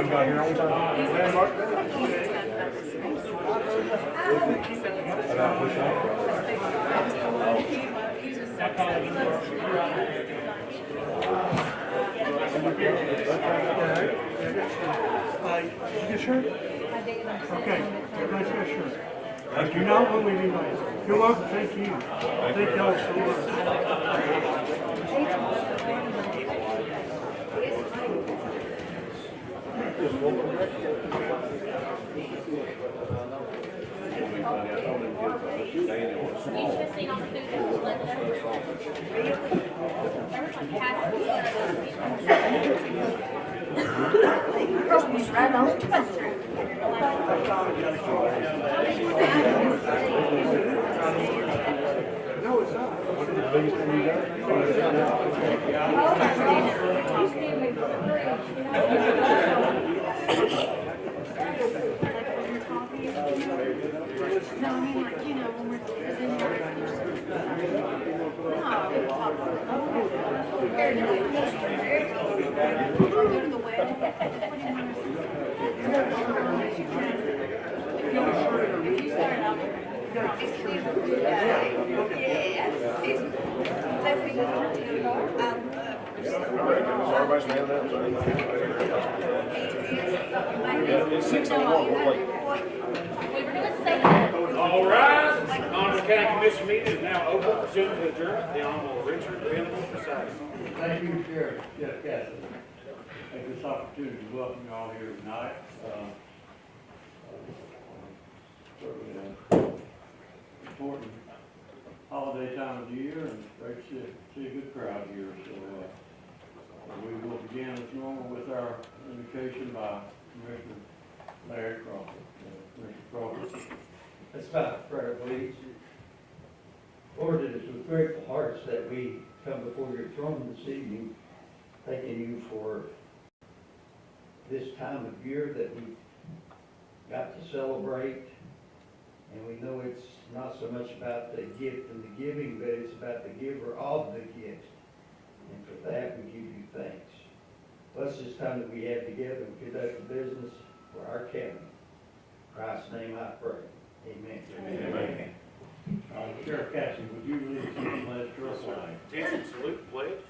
You sure? Okay, everybody's got a shirt. Thank you. Not what we need. You're welcome. Thank you. Thank y'all so Right on. no, it's not. What is the biggest thing you got? No, I mean, like, you know, when we're in All right, Congress County Commission meeting is now open. Pursuant to adjournment, the Honorable Richard Venable presiding. Thank you, Sheriff Jeff Cassidy. Take this opportunity to welcome you all here tonight. Certainly an important holiday time of the year, and it's great to see a good crowd here. So we will begin as normal with our invocation by Commissioner Larry Crawford. Commissioner Crawford. Let's bow for prayer, please. Lord, it is with grateful hearts that we come before your throne this evening, thanking you for this time of year that we got to celebrate. And we know it's not so much about the gift and the giving, but it's about the giver of the gift. And for that, we give you thanks. Bless this time that we have together and conduct the business for our county. In Christ's name I pray. Amen. Amen. Sheriff Cassidy, would you lead us in the pledge to our flag? Attention, salute, pledge.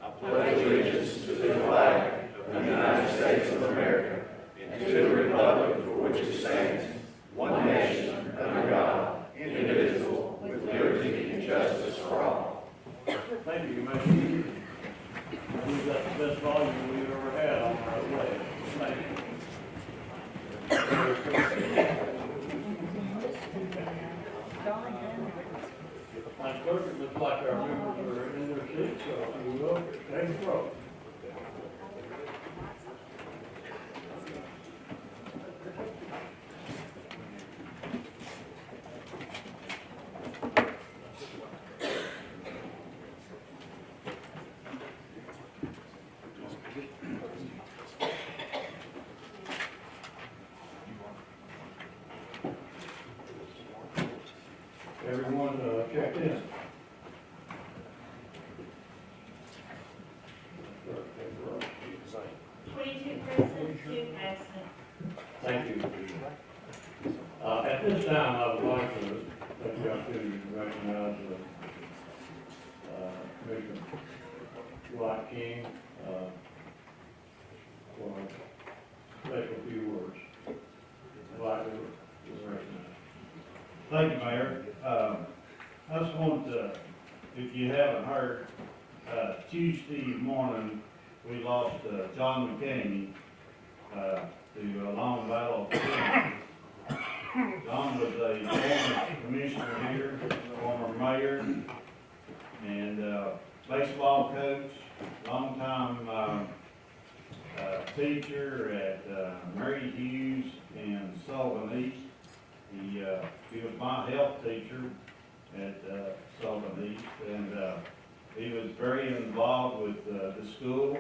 I pledge allegiance to the flag of the United States of America and to the republic for which it stands, one nation, under God, indivisible, with liberty and justice for all. Thank you. You may be seated. We've got the best volume we've ever had on our way. Thank you. Madam Clerk, it looks like our members are in their seats, so we will take the roll. Everyone checked in. Thank you. At this time, I would like to take the opportunity to recognize Commissioner Dwight King for a special few words. Dwight, you're recognized. Thank you, Mayor. I just want to, if you haven't heard, Tuesday morning, we lost John McCamey to a long battle. John was a former commissioner here, former mayor, and baseball coach, long-time teacher at Mary Hughes and Sullivan East. He was my health teacher at Sullivan East, and he was very involved with the school.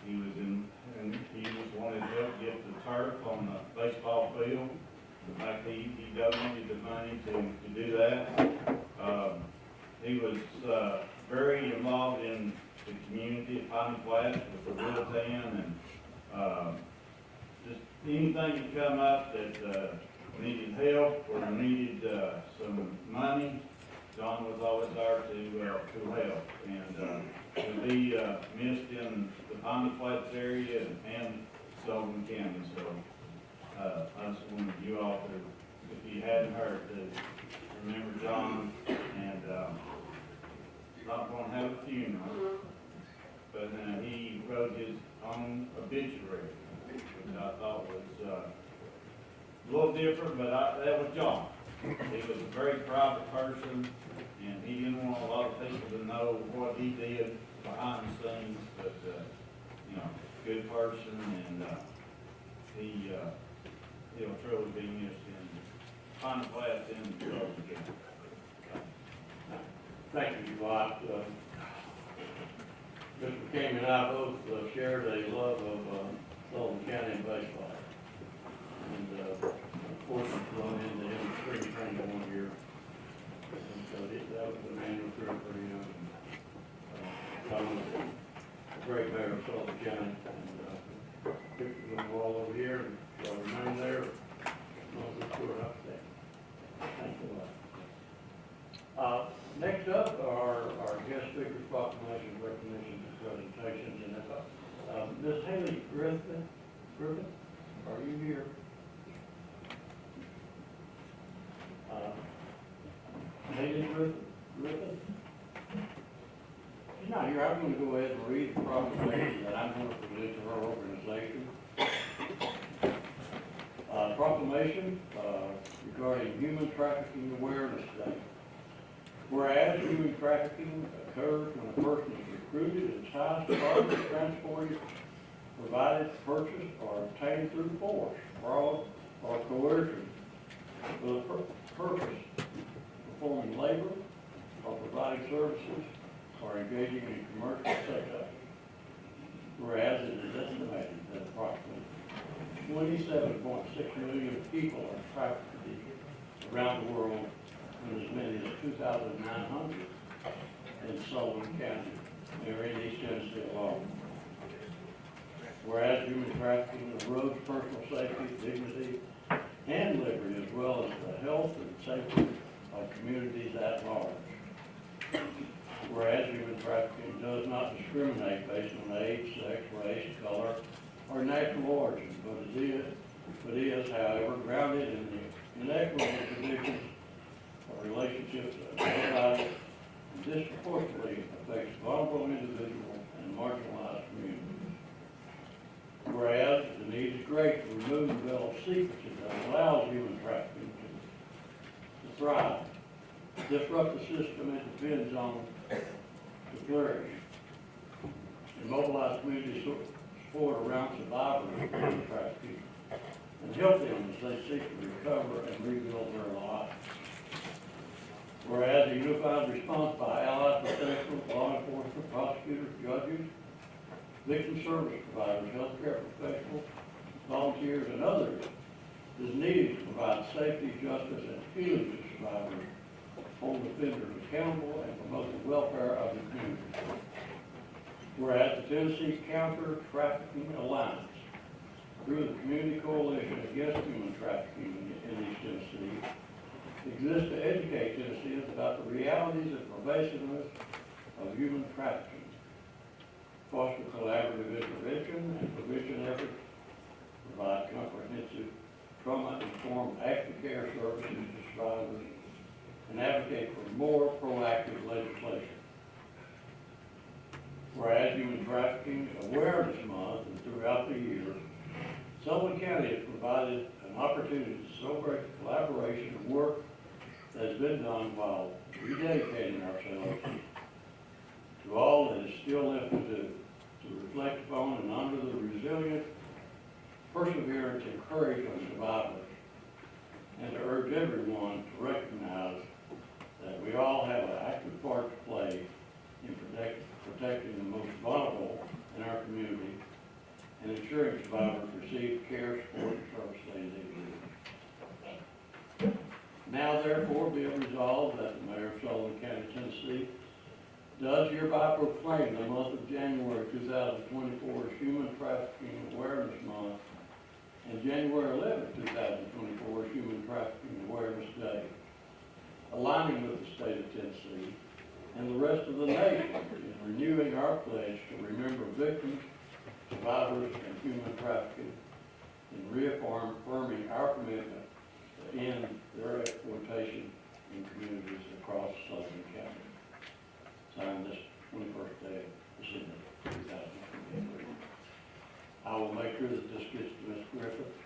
He was wanted to help get the turf on the baseball field. In fact, he donated the money to do that. He was very involved in the community at Pine Flats with the Wiltan and Just anything that come up that, needed help or needed, some money, John was always there to help. And, to be, missed in the Piney Flats area and Sullivan County, so, I just wanted you all to, if you hadn't heard, to remember John, and, not gonna have a funeral, but, he wrote his own obituary, which I thought was, a little different, but that was John. He was a very private person, and he didn't want a lot of people to know what he did behind the scenes, but, you know, good person, and, he'll truly be missed in Piney Flats and Sullivan County. Thank you, Lot. Mr. McCamey and I both shared a love of Sullivan County and baseball. And unfortunately, flown into him spring training one year. And so that was an annual trip for him. Tom was a great mayor of Sullivan County. And pictures of them all over here, and they'll remain there. Thank you a lot. Next up are our guest speakers, proclamations, recognitions, and presentations. And Ms. Haley Griffin, are you here? Haley Griffin? She's not here. I'm going to go ahead and read the proclamation that I'm going to present to her organization. Proclamation regarding Human Trafficking Awareness Day. Whereas human trafficking occurs when a person is recruited, enticed, targeted, transported, provided, purchased, or obtained through force, fraud, or coercion for the purpose of performing labor, or providing services, or engaging in commercial sex acts. Whereas it is estimated that approximately 27.6 million people are trafficked around the world, and as many as 2,900 in Sullivan County, or in East Tennessee alone. Whereas human trafficking erodes personal safety, dignity, and liberty, as well as the health and safety of communities at large. Whereas human trafficking does not discriminate based on age, sex, race, color, or national origin, but is, however, grounded in the inequitable conditions of relationships that identify and disproportionately affects vulnerable individuals and marginalized communities. Whereas the need is great to remove the veil of secrecy that allows human trafficking to thrive, disrupt the system it depends on to flourish, and mobilize community support around survivors of human trafficking, and help them as they seek to recover and rebuild their lives. Whereas a unified response by allied professionals, law enforcement, prosecutors, judges, victim service providers, healthcare professionals, volunteers, and others is needed to provide safety, justice, and healing to survivors, hold offenders accountable, and promote the welfare of the community. Whereas the Tennessee Counter-Trafficking Alliance, through the Community Coalition Against Human Trafficking in East Tennessee, exists to educate Tennesseans about the realities and pervasiveness of human trafficking, foster collaborative intervention and prevention efforts, provide comprehensive trauma-informed aftercare services to survivors, and advocate for more proactive legislation. Whereas Human Trafficking Awareness Month and throughout the year, Sullivan County has provided an opportunity to celebrate the collaboration and work that has been done while rededicating ourselves to all that is still left to do, to reflect upon and honor the resilience, perseverance, and courage of survivors, and to urge everyone to recognize that we all have an active part to play in protecting the most vulnerable in our community and ensuring survivors receive care, support, and service they need. Now, therefore, be it resolved that the Mayor of Sullivan County, Tennessee, does hereby proclaim the month of January 2024 as Human Trafficking Awareness Month and January 11, 2024 as Human Trafficking Awareness Day, aligning with the state of Tennessee and the rest of the nation in renewing our pledge to remember victims, survivors, and human trafficking, and reaffirming our commitment to end their exploitation in communities across Sullivan County. Signed this 21st day of December 2023. I will make sure that this gets to Ms. Griffith,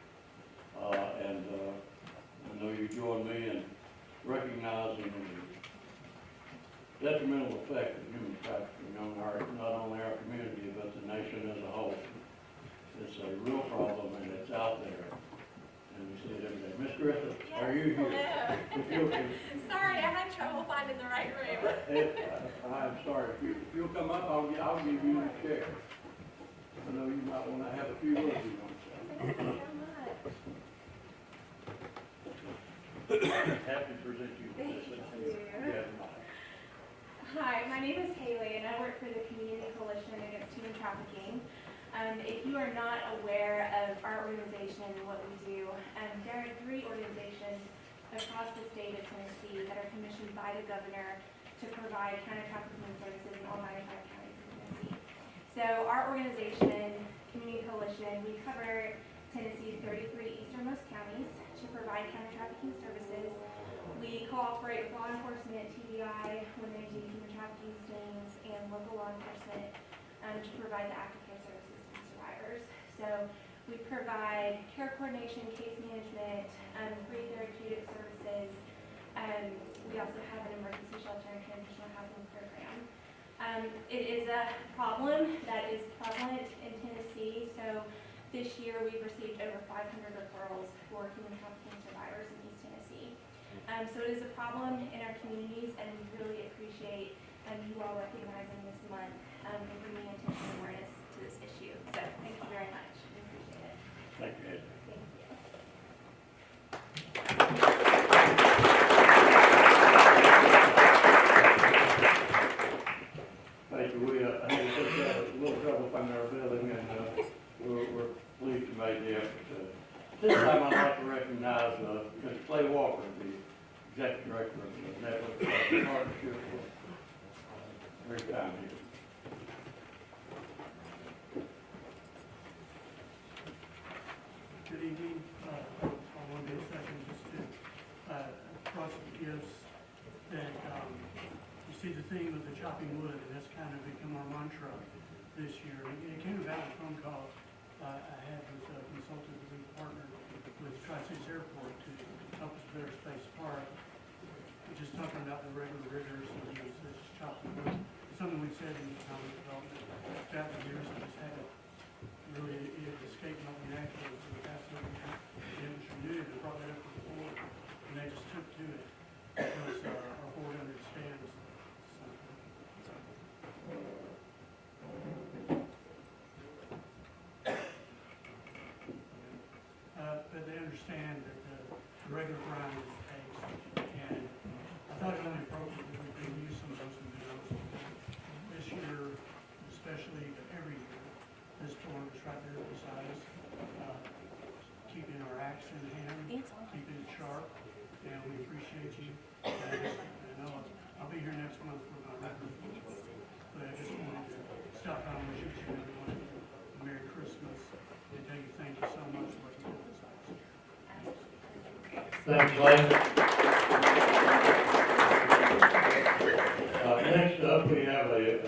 and I know you join me in recognizing the detrimental effect of human trafficking on not only our community, but the nation as a whole. It's a real problem, and it's out there, and we see it every day. Ms. Griffith, are you here? Hello. Sorry, I had trouble finding the right room. I'm sorry. If you'll come up, I'll give you a chair. I know you might want to have a few words you want to say. Thank you so much. Happy to present you with this. Thank you. Yeah. Hi, my name is Haley, and I work for the Community Coalition Against Human Trafficking. If you are not aware of our organization and what we do, there are 3 organizations across the state of Tennessee that are commissioned by the governor to provide counter-trafficking services in all 95 counties in Tennessee. So our organization, Community Coalition, we cover Tennessee's 33 easternmost counties to provide counter-trafficking services. We cooperate with law enforcement, TBI, when they do human trafficking stings, and local law enforcement to provide the aftercare services to survivors. So we provide care coordination, case management, free therapeutic services. We also have an emergency shelter and transitional housing program. It is a problem that is prevalent in Tennessee. So this year we've received over 500 referrals for human trafficking survivors in East Tennessee. So it is a problem in our communities, and we really appreciate you all recognizing this month and bringing attention and awareness to this issue. So thank you very much. We appreciate it. Thank you, Ed. Thank you. Thank you. We had a little trouble finding our building, and we're pleased to make the effort. This time I'd like to recognize Mr. Clay Walker, the Executive Director of the Network Partnership for Great Time here. Good evening. I want to take a second just to cross the gifts that you see the theme of the chopping wood, and that's kind of become our mantra this year. It came about a phone call I had with a consultant that we partnered with Tri-Cities Airport to help us better space park. We're just talking about the regular rigors of this chopping wood. It's something we've said in economic development throughout the years, and just haven't really escaped my natural for the past several years. It was renewed and brought that up to the board, and they just took to it because our board understands something. But they understand that the regular grind is the pace, and I thought it only appropriate that we could use some of those videos this year, especially, but every year. This board is right there beside us, keeping our axe in hand, keeping it sharp, and we appreciate you. And I'll be here next month for my record, but I just wanted to stop by and wish you everyone a Merry Christmas and tell you thank you so much for what you did this last year. Thanks, Clay. Next up, we have a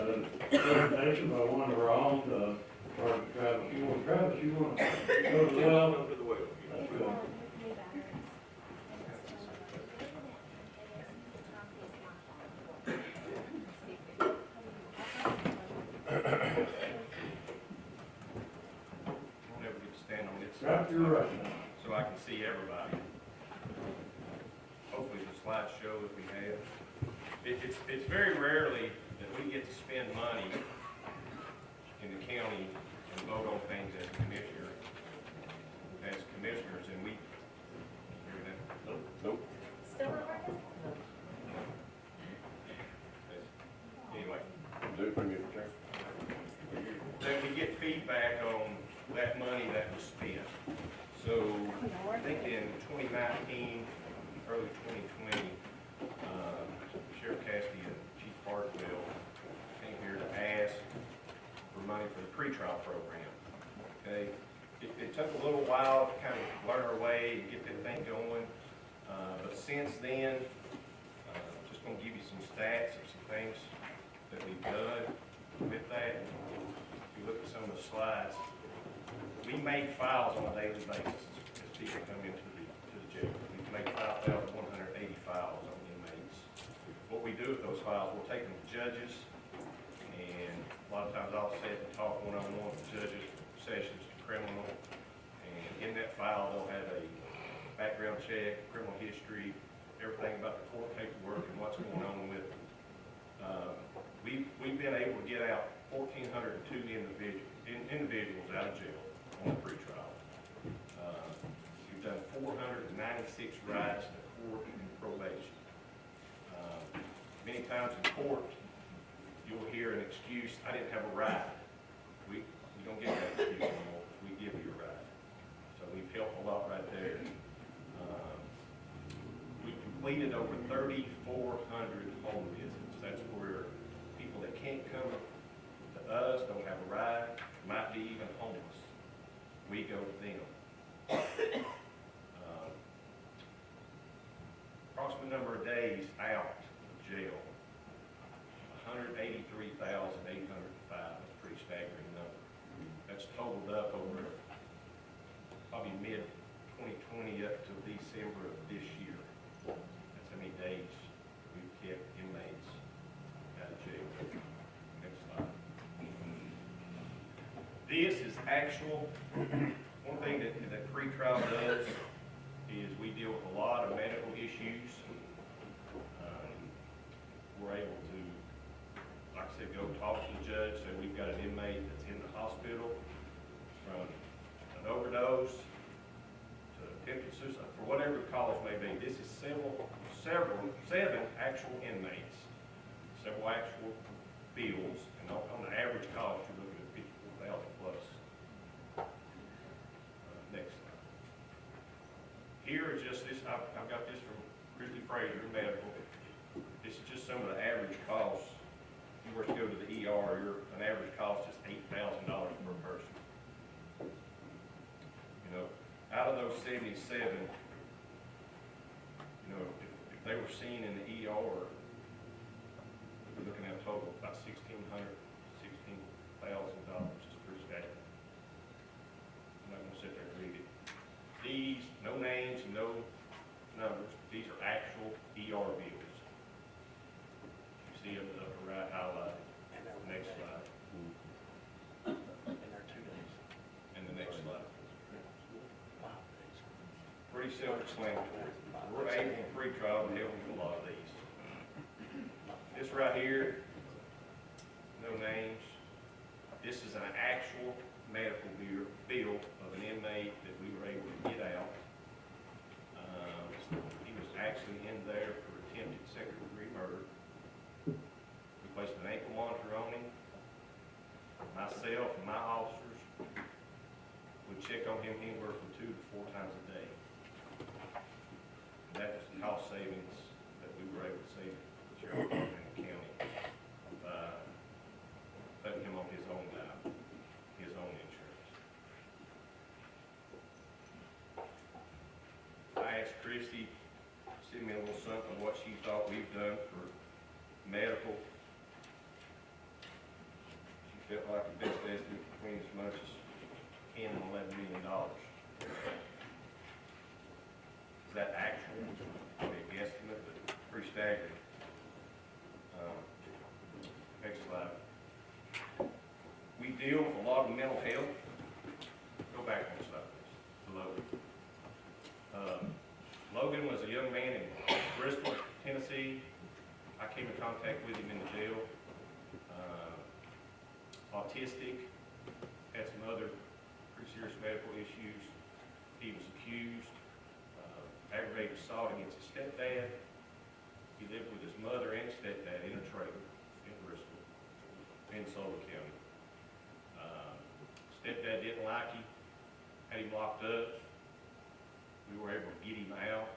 presentation by one of our own, Travis. Travis, you want to go to the well? Over the well. That's good. Won't ever get to stand on this Right side to your right now. so I can see everybody. Hopefully the slideshow that we have. It's very rarely that we get to spend money in the county and vote on things as commissioners, and we, hear that? Nope. Still not working? Anyway, that money that was spent. So I think in 2019, early 2020, Sheriff Cassidy and Chief Hartswell came here to ask for money for the pretrial program. Okay, it took a little while to kind of learn our way and get that thing going, but since then, just going to give you some stats of some things that we've done with that. If you look at some of the slides, we make files on a daily basis as people come into the jail. We make 5,180 files on inmates. What we do with those files, we'll take them to judges, and a lot of times I'll sit and talk one-on-one with judges, sessions to criminal, and in that file they'll have a background check, criminal history, everything about the court paperwork and what's going on with them. We've been able to get out 1,402 individuals out of jail on the pretrial. We've done 496 rides to court and probation. Many times in court, you'll hear an excuse, I didn't have a ride. We don't get that excuse anymore, we give you a ride. So we've helped a lot right there. We've completed over 3,400 home visits. That's where people that can't come to us, don't have a ride, might be even homeless. We go to them. Approximate number of days out of jail, 183,805. That's a pretty staggering number. That's totaled up over probably mid-2020 up to December of this year. That's how many days we've kept inmates out of jail. Next slide. This is actual. One thing that pretrial does is we deal with a lot of medical issues. We're able to, like I said, go talk to the judge, say we've got an inmate that's in the hospital from an overdose to attempted suicide, for whatever the cause may be. This is seven actual inmates, several actual bills, and on the average cost, you're looking at $54,000 plus. Next slide. Here is just this, I've got this from Christy Fraser Medical. This is just some of the average costs. If you were to go to the ER, an average cost is $8,000 per person. You know, out of those 77, you know, if they were seen in the ER, we're looking at a total of about $1,600, $16,000. It's pretty staggering. I'm not going to sit there and read it. These, no names, no numbers, these are actual ER bills. You see up the upper right highlighted. Next slide. And the next slide. Pretty self-explanatory. We're able in pretrial to help with a lot of these. This right here, no names. This is an actual medical bill of an inmate that we were able to get out. He was actually in there for attempted second-degree murder. We placed an ankle monitor on him. Myself and my officers would check on him anywhere from 2 to 4 times a day. And that was the cost savings that we were able to save the sheriff department and the county by putting him on his own his own insurance. I asked Christy to send me a little something of what she thought we've done for medical. She felt like the best estimate between as much as $10 and $11 million. Is that actual? A big estimate, but pretty staggering. Next slide. We deal with a lot of mental health. Go back one slide, please. Logan. Logan was a young man in Bristol, Tennessee. I came in contact with him in the jail. Autistic, had some other pretty serious medical issues. He was accused of aggravated assault against his stepdad. He lived with his mother and stepdad in a trailer in Bristol, in Sullivan County. Stepdad didn't like him, had him locked up. We were able to get him out,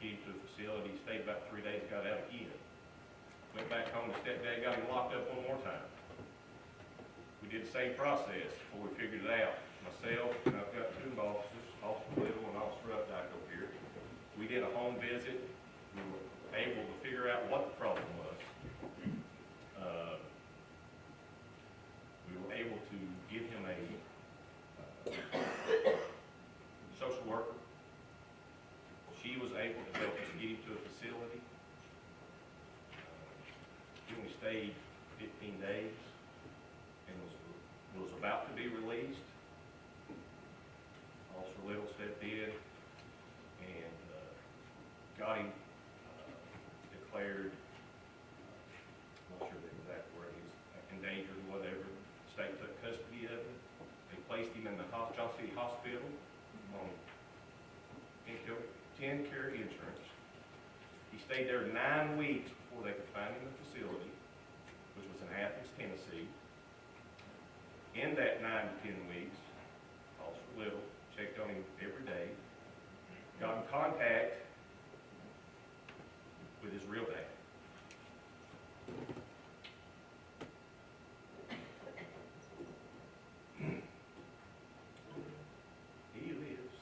get him to a facility. He stayed about 3 days, got out again. Went back home, and stepdad got him locked up one more time. We did the same process before we figured it out. Myself, and I've got two officers, Officer Little and Officer Updike over here. We did a home visit. We were able to figure out what the problem was. We were able to give him a social worker. She was able to help us get him to a facility. He only stayed 15 days and was about to be released. Officer Little stepped in and got him declared, not sure the exact word, he was endangered or whatever. The state took custody of him. They placed him in the Johnson City Hospital on 10-care insurance. He stayed there 9 weeks before they could find him a facility, which was in Athens, Tennessee. In that 9 to 10 weeks, Officer Little checked on him every day, got in contact with his real dad. He lives.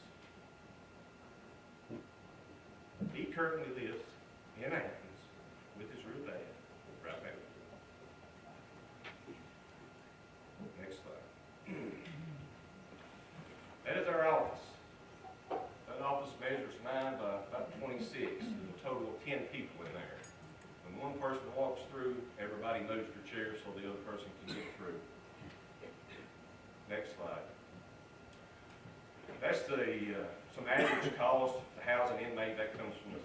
He currently lives in Athens with his real dad right now. Next slide. That is our office. That office measures 9 by about 26. There's a total of 10 people in there. When one person walks through, everybody moves their chair so the other person can get through. Next slide. That's some average cost to house an inmate. That comes from the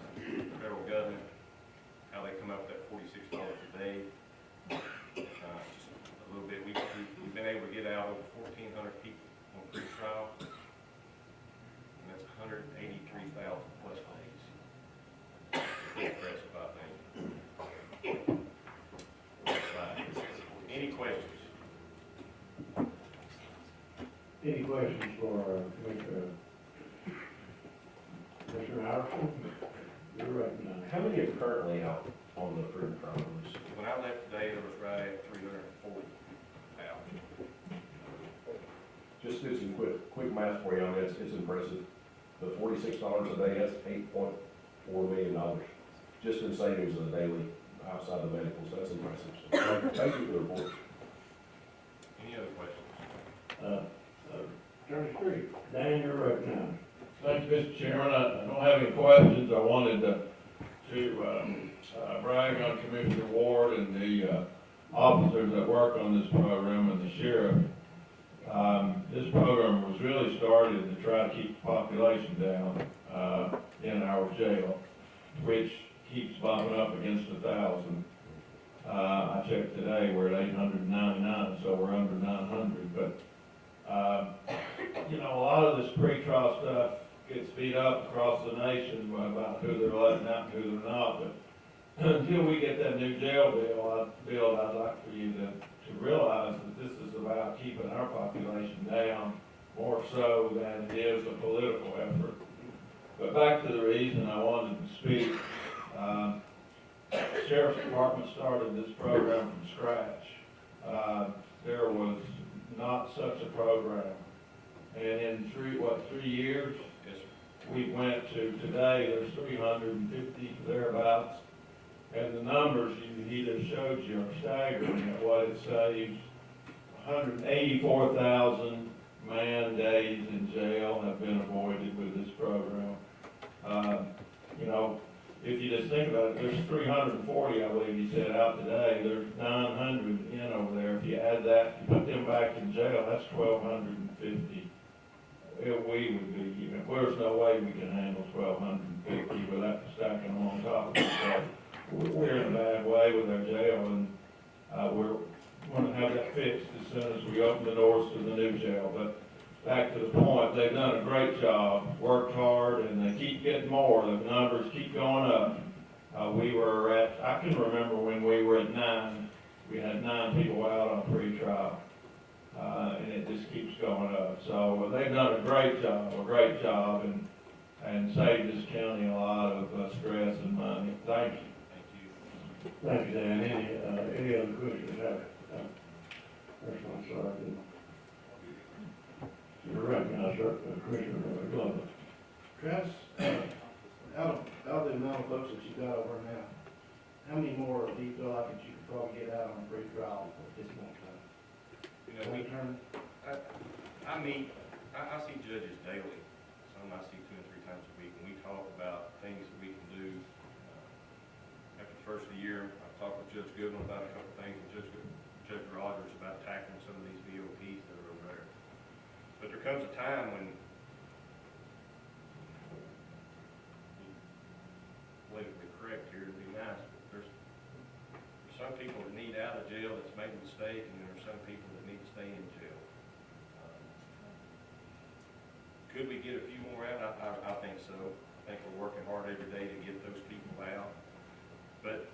federal government, how they come up with that $46 a day. Just a little bit. We've been able to get out over 1,400 people on pre-trial, and that's 183,000 plus days. Pretty impressive, I think. Next slide. Any questions? Any questions for Commissioner Harrison? You're recognized. How many are currently out on the fruit problems? When I left today, there was right at 340 out. Just do some quick math for you on this. It's impressive. The $46 a day, that's $8.4 million just in savings of the daily outside the medicals. That's impressive. So, thank you for the report. Any other questions? Attorney Street, Dan, you're recognized. Thank you, Mr. Chairman. I don't have any questions. I wanted to brag on Commissioner Ward and the officers that work on this program and the sheriff. This program was really started to try to keep the population down in our jail, which keeps bumping up against 1,000. I checked today, we're at 899, so we're under 900. But you know, a lot of this pretrial stuff gets beat up across the nation about who they're letting out and who they're not. But until we get that new jail bill, I'd like for you to realize that this is about keeping our population down more so than it is a political effort. But back to the reason I wanted to speak. The Sheriff's Department started this program from scratch. There was not such a program. And in 3 years, Yes, sir. we went to today, there's 350 thereabouts. And the numbers he just showed you are staggering at what it saves. 184,000 man days in jail have been avoided with this program. You know, if you just think about it, there's 340, I believe he said, out today. There's 900 in over there. If you add that, you put them back in jail, that's 1,250. We would be, there's no way we can handle 1,250 without stacking them on top of each other. We're in a bad way with our jail, and we're going to have that fixed as soon as we open the doors to the new jail. But back to the point, they've done a great job, worked hard, and they keep getting more. The numbers keep going up. We were at, I can remember when we were at 9, we had 9 people out on pre-trial. and it just keeps going up. So they've done a great job, and saved this county a lot of stress and money. Thank you. Thank you, Dan. Any other questions? That's my side. You're recognized, sir, Commissioner Glover. Travis, out of the amount of folks that you got over now, how many more do you feel like that you could probably get out on a free trial at this point in time? You know, I see judges daily. Some I see 2 and 3 times a week, and we talk about things that we can do. After the first of the year, I talked with Judge Goodman about a couple things, and Judge Rogers about tackling some of these VOPs that are over there. But there comes a time when politically correct here to be nice, but there's some people that need out of jail that's made a mistake, and there are some people that need to stay in jail. Could we get a few more out? I think so. I think we're working hard every day to get those people out. But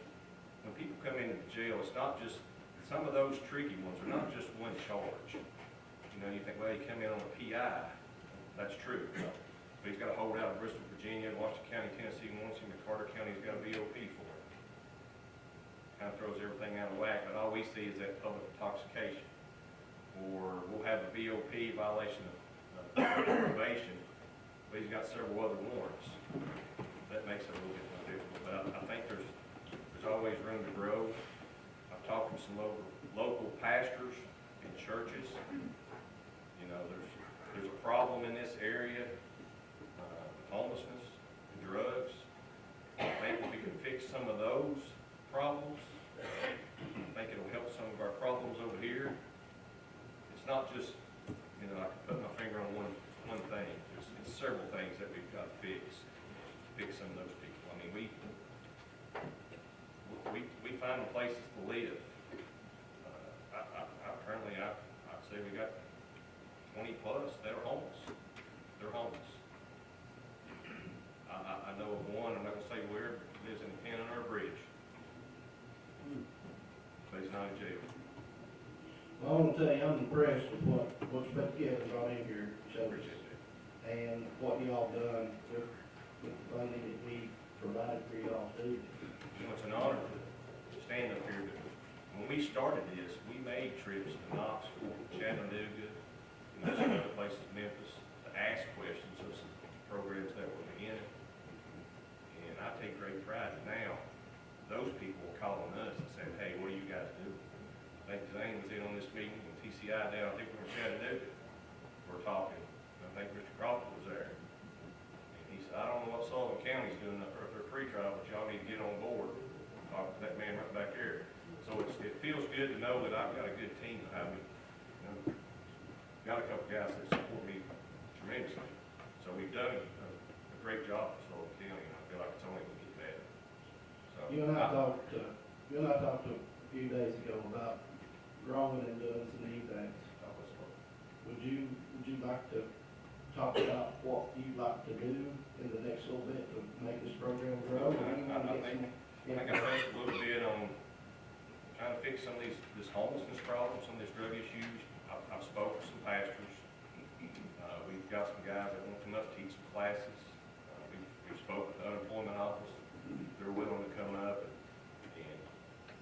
when people come into the jail, it's not just, some of those tricky ones are not just one charge. You know, you think, well, he come in on a PI. That's true. But he's got to hold out in Bristol, Virginia, and Washington County, Tennessee wants him, and Carter County's got a BOP for him. Kind of throws everything out of whack, but all we see is that public intoxication. Or we'll have a BOP violation of probation, but he's got several other warrants. That makes it a little bit more difficult, but I think there's always room to grow. I've talked with some local pastors and churches. You know, there's a problem in this area, homelessness and drugs. I think if we can fix some of those problems, I think it'll help some of our problems over here. It's not just, you know, I can put my finger on one thing. It's several things that we've got to fix some of those people. I mean, we find them places to live. I'd say we got 20 plus that are homeless. They're homeless. I know of one, I'm not gonna say where, but he lives in a pen under a bridge. But he's not in jail. Well, I want to tell you, I'm impressed with what's been given brought in here, Shoulders, and what y'all done with the funding that we provided for y'all too. You know, it's an honor to stand up here. When we started this, we made trips to Knoxville, Chattanooga, and some other places, Memphis, to ask questions of some programs that were beginning. And I take great pride that now those people are calling us and saying, hey, what do you guys do? I think Zane was in on this meeting with TCI down, I think we were in Chattanooga. We're talking. I think Mr. Crawford was there. And he said, I don't know what Sullivan County's doing up there for a pre-trial, but y'all need to get on board. Talk to that man right back there. So it feels good to know that I've got a good team behind me. You know, got a couple guys that support me tremendously. So we've done a great job for Sullivan County, and I feel like it's only going to get better. So You and I talked a few days ago about growing and doing some neat things. Would you like to talk about what you'd like to do in the next little bit to make this program grow? I think I touched a little bit on trying to fix some of this homelessness problem, some of these drug issues. I've spoken to some pastors. We've got some guys that want to come up and teach some classes. We've spoken to the unemployment office. They're willing to come up and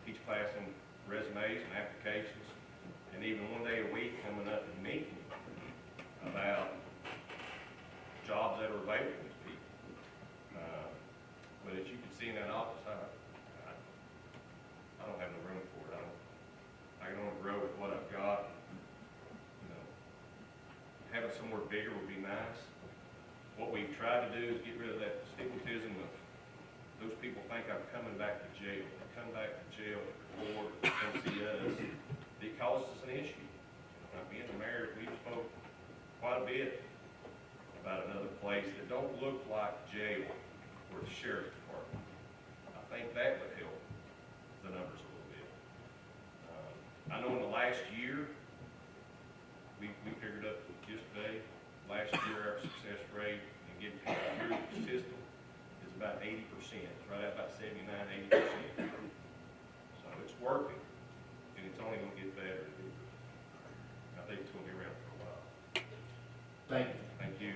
teach class on resumes and applications. And even one day a week coming up and meeting about jobs that are available to people. But as you can see in that office, I don't have no room for it. I can only grow with what I've got. You know, having somewhere bigger would be nice. What we've tried to do is get rid of that stigmatism of those people think I'm coming back to jail. I come back to jail or come see us. It causes us an issue. Me and the mayor, we've spoke quite a bit about another place that don't look like jail or the sheriff's department. I think that would help the numbers a little bit. I know in the last year, we figured up yesterday, last year our success rate in getting people through the system is about 80%. It's right at about 79, 80%. So it's working, and it's only going to get better. I think Thank you. Thank you.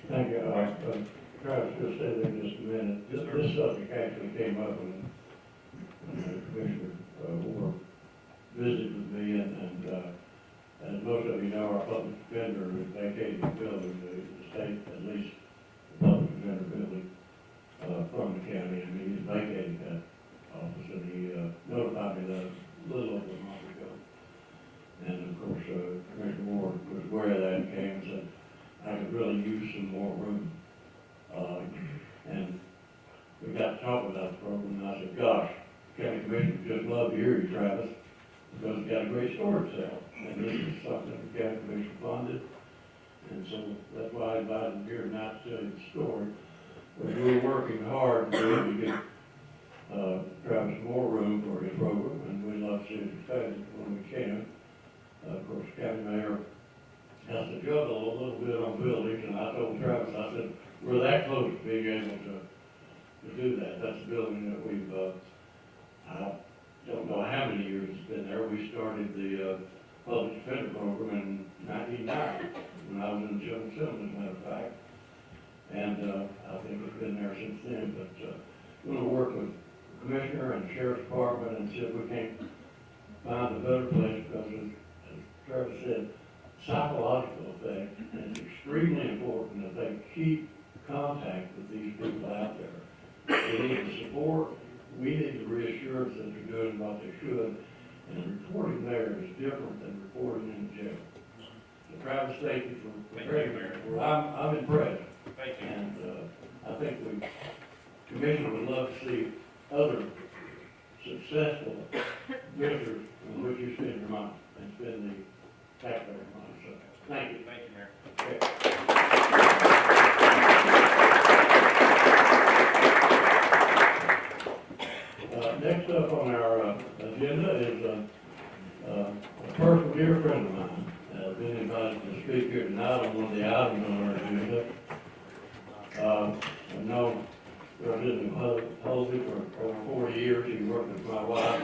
Thank you. Travis, just stay there just a minute. This subject actually came up when Commissioner Moore visited with me, and as most of you know, our public defender is vacating the building, the state, at least the public defender building, from the county, and he's vacating that office, and he notified me that a little over a month ago. And of course, Commissioner Moore was aware of that and came and said, I could really use some more room. And we got to talk about the program, and I said, gosh, county commissioners just love to hear you, Travis, because we got a great storage cell. And this is something that the county commission funded. And so that's why I invited him here not to tell you the story. But we're working hard to get Travis more room for his program, and we'd love to see it expanded when we can. Of course, county mayor has to juggle a little bit on buildings, and I told Travis, I said, we're that close to being able to do that. That's a building that we've, I don't know how many years it's been there. We started the public defender program in 1990, when I was in the General Assembly, as a matter of fact. And I think it's been there since then, but we're going to work with the commissioner and the sheriff's department and see if we can't find a better place, because as Travis said, psychological effect, and it's extremely important that they keep contact with these people out there. They need the support, we need the reassurance that they're doing what they should, and reporting there is different than reporting in the jail. So Travis, thank you for preparing there. Well, I'm impressed. Thank you. And I think the commission would love to see other successful visitors in which you spend your money, and spend the taxpayer money. So, thank you. Thank you, Mayor. Okay. Next up on our agenda is a personal dear friend of mine. Been invited to speak here tonight on one of the items on our agenda. I've known President Halsey for over 40 years. He worked with my wife.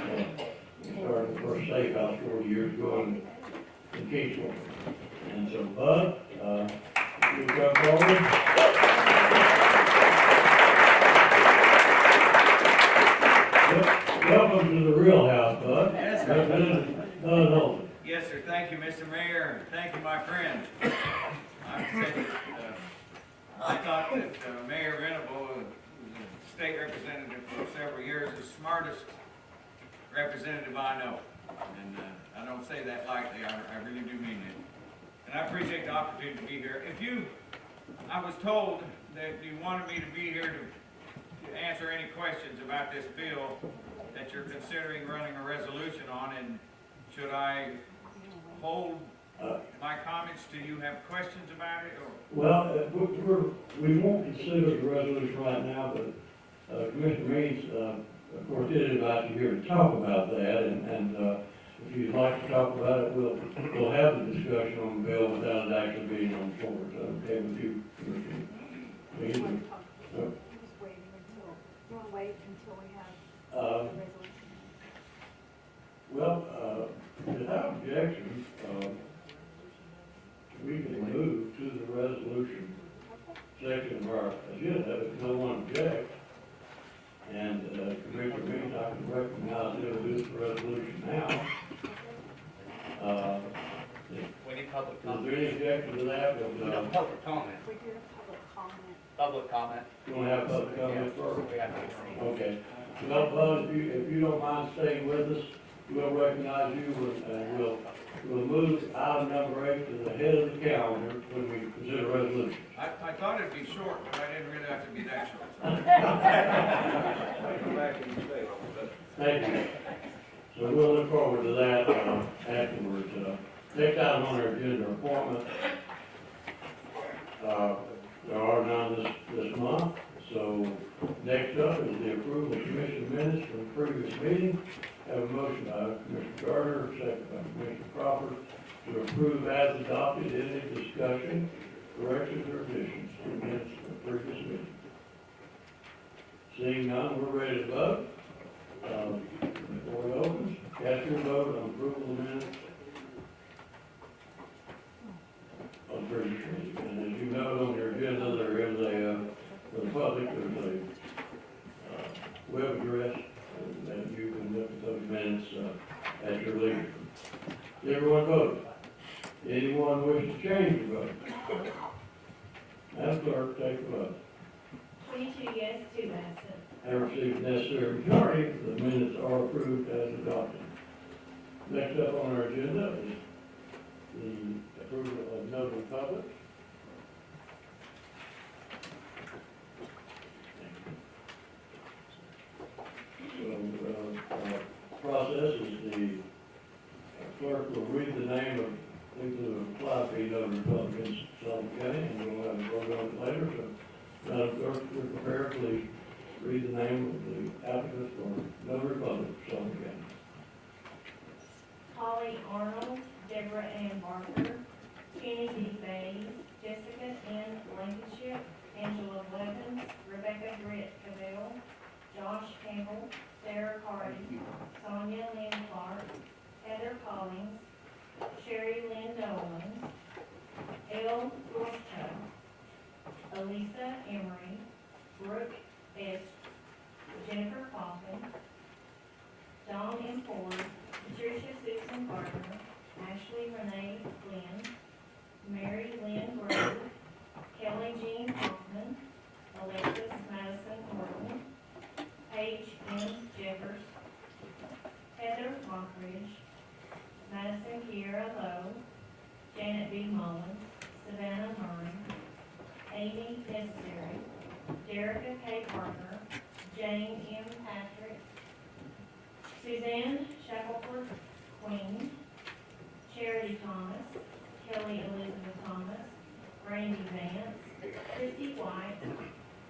We started the first steakhouse 40 years ago in Kingsville. And so, Bud, you come forward. Welcome to the real house, Bud. Yes, sir. Bud Halsey. Yes, sir. Thank you, Mr. Mayor. Thank you, my friend. I said, I thought that Mayor Venable, who was a state representative for several years, is the smartest representative I know. And I don't say that lightly. I really do mean it. And I appreciate the opportunity to be here. I was told that you wanted me to be here to answer any questions about this bill that you're considering running a resolution on, and should I hold my comments till you have questions about it, or? Well, we won't consider the resolution right now, but Commissioner Means, of course, did invite you here to talk about that, and if you'd like to talk about it, we'll have the discussion on the bill without it actually being on the floor. So, okay with you, Commissioner Means? We'll wait until we have the resolution. Well, without objection, we can move to the resolution section of our agenda if no one objects. And Commissioner Means, I can recognize to introduce the resolution now. We need public Is there any objection to that? We don't public comment. We did a public comment. Public comment. You want to have public comment first? We have to. Okay. Well, Bud, if you don't mind staying with us, we'll recognize you and we'll move item number 8 to the head of the calendar when we consider resolution. I thought it'd be short, but I didn't realize it'd be that short. Thank you. So we'll look forward to that afterwards. Next item on our agenda, appointment. There are none this month. So next up is the approval of commission minutes from the previous meeting. Have a motion by Commissioner Gardner, second by Commissioner Crawford, to approve as adopted. Any discussion, corrections, or additions to the minutes from the previous meeting? Seeing none, we're ready to vote. Before it opens, cast your vote on approval of the minutes of the previous meeting. public, there's a web address, and you can look at those minutes at your leisure. Everyone voted. Anyone wish to change the vote? Madam Clerk, take the vote. 22 yes, 2 absent. Have received the necessary majority, the minutes are approved as adopted. Next up on our agenda is the approval of notary public. So, process is the clerk will read the name of each of the apply fee notary public in Sullivan County, and we'll have a vote on it later. So, Madam Clerk, if you're prepared, please read the name of the applicant for notary public for Sullivan County. Holly Arnold, Deborah Ann Barker, Kenny D. Bays, Jessica N. Blankenship, Angela Blevins, Rebecca Britt Cavell, Josh Campbell, Sarah Carty, Sonia Lynn Clark, Heather Collins, Sherry Lynn Nolan, Elle Gorsuch, Elisa Emery, Brooke S. Jennifer Coffin, Dawn M. Ford, Patricia Susan Gardner, Ashley Renee Glenn, Mary Lynn Grove, Kelly Jean Hoffman, Alexis Madison Horton, Paige M. Jeffers, Heather Mockridge, Madison Kiera Lowe, Janet B. Mullins, Savannah Murray, Amy Necessary, Jerica K. Parker, Jane M. Patrick, Suzanne Shackelford Queen, Charity Thomas, Kelly Elizabeth Thomas, Randy Vance, Christy White,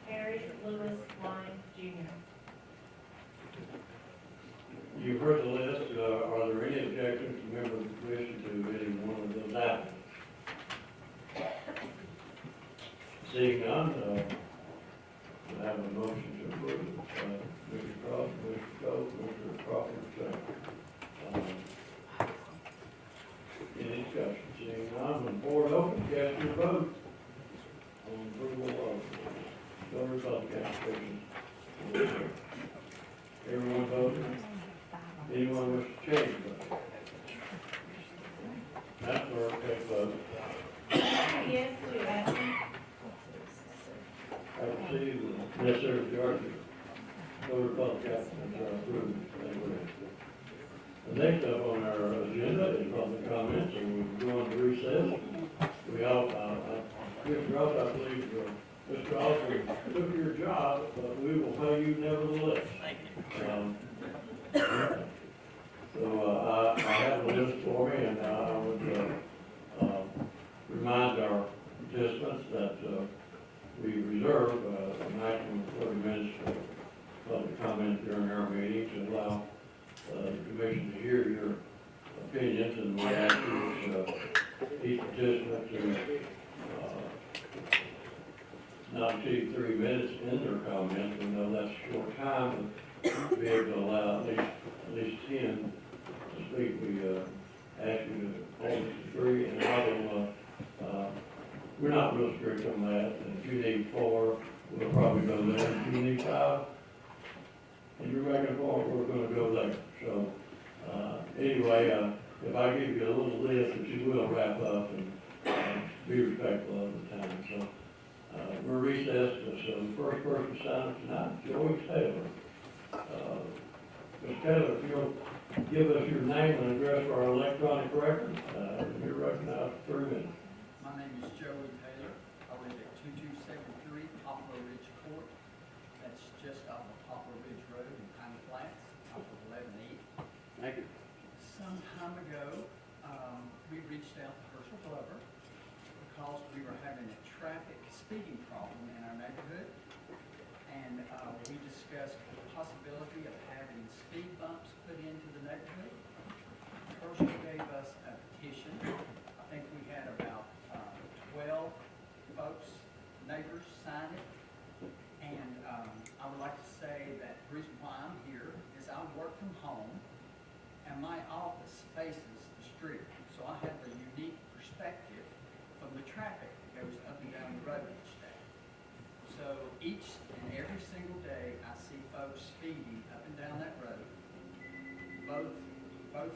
Harry Lewis White Jr. You've heard the list. Are there any objections from members of the commission to any one of those applicants? Seeing none, I have a motion to approve. Mr. Cross, Mr. Cole, Mr. Crawford, second. Any discussion? Seeing none, when the board opens, cast your vote on approval of notary public applications. Everyone voted? Anyone wish to change the vote? Madam Clerk, take the vote. 2 yes, 2 absent. I receive the necessary majority. Notary public applicants are approved. Thank you. The next up on our agenda is public comments, and we're going to recess. We all, Mr. Ross, I believe, Mr. Austin took your job, but we will pay you nevertheless. Thank you. So, I have a list for me, and I would, remind our participants that, we reserve, a maximum of 30 minutes for public comment during our meeting to allow, the commission to hear your opinions, and we ask you, each participant to, not exceed 3 minutes in their comments. We know that's a short time, but be able to allow at least 10 to speak. We ask you to hold it to 3, and I will, we're not real strict on that. And if you need 4, we'll probably go there. If you need 5, and you're making a point, we're gonna go there. So, anyway, if I give you a little list, that you will wrap up and be respectful of the time. So, we're recessed. So the first person signed up tonight, Joey Taylor. Ms. Taylor, if you'll give us your name and address for our electronic record, you're recognized for 3 minutes. My name is Joey Taylor. I live at 2273 Poplar Ridge Court. That's just off of Poplar Ridge Road in Pine Flats, off of 11E. Thank you. Some time ago, we reached out to Herschel Glover because we were having a traffic speeding problem in our neighborhood. And we discussed the possibility of having speed bumps put into the neighborhood. Herschel gave us a petition. I think we had about 12 folks, neighbors sign it. And I would like to say that the reason why I'm here is I work from home and my office faces the street. So I have a unique perspective from the traffic that goes up and down the road each day. So each both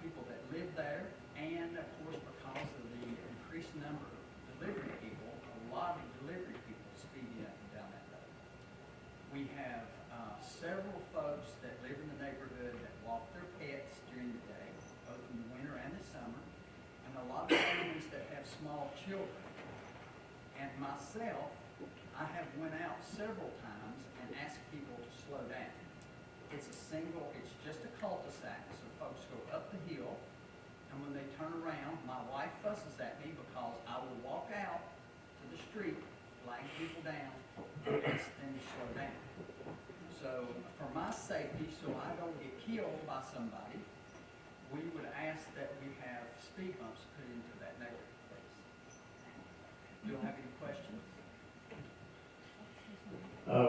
people that live there and, of course, because of the increased number of delivery people, a lot of delivery people speeding up and down that road. We have several folks that live in the neighborhood that walk their pets during the day, both in the winter and the summer, and a lot of families that have small children. And myself, I have went out several times and asked people to slow down. It's just a cul-de-sac, so folks go up the hill, and when they turn around, my wife fusses at me because I will walk out to the street, flag people down, and ask them to slow down. So for my safety, so I don't get killed by somebody, we would ask that we have speed bumps put into that neighborhood, please. You don't have any questions?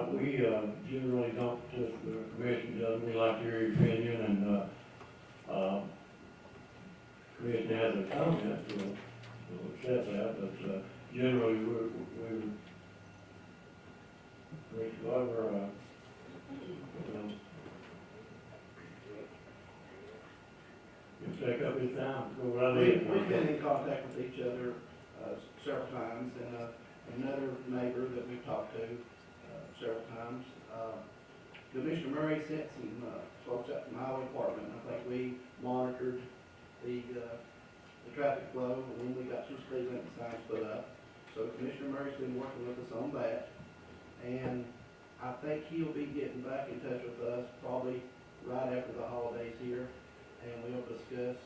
We generally don't, just the commission doesn't, we like to hear your opinion, and commission has a comment, we'll accept that, but generally, we're Mr. Glover, you take up his time, go right ahead. We've been in contact with each other several times, and another neighbor that we've talked to several times. Commissioner Murray sent some folks up from the highway department. I think we monitored the traffic flow, and then we got some speed limit signs put up. So Commissioner Murray's been working with us on that, and I think he'll be getting back in touch with us probably right after the holidays here, and we'll discuss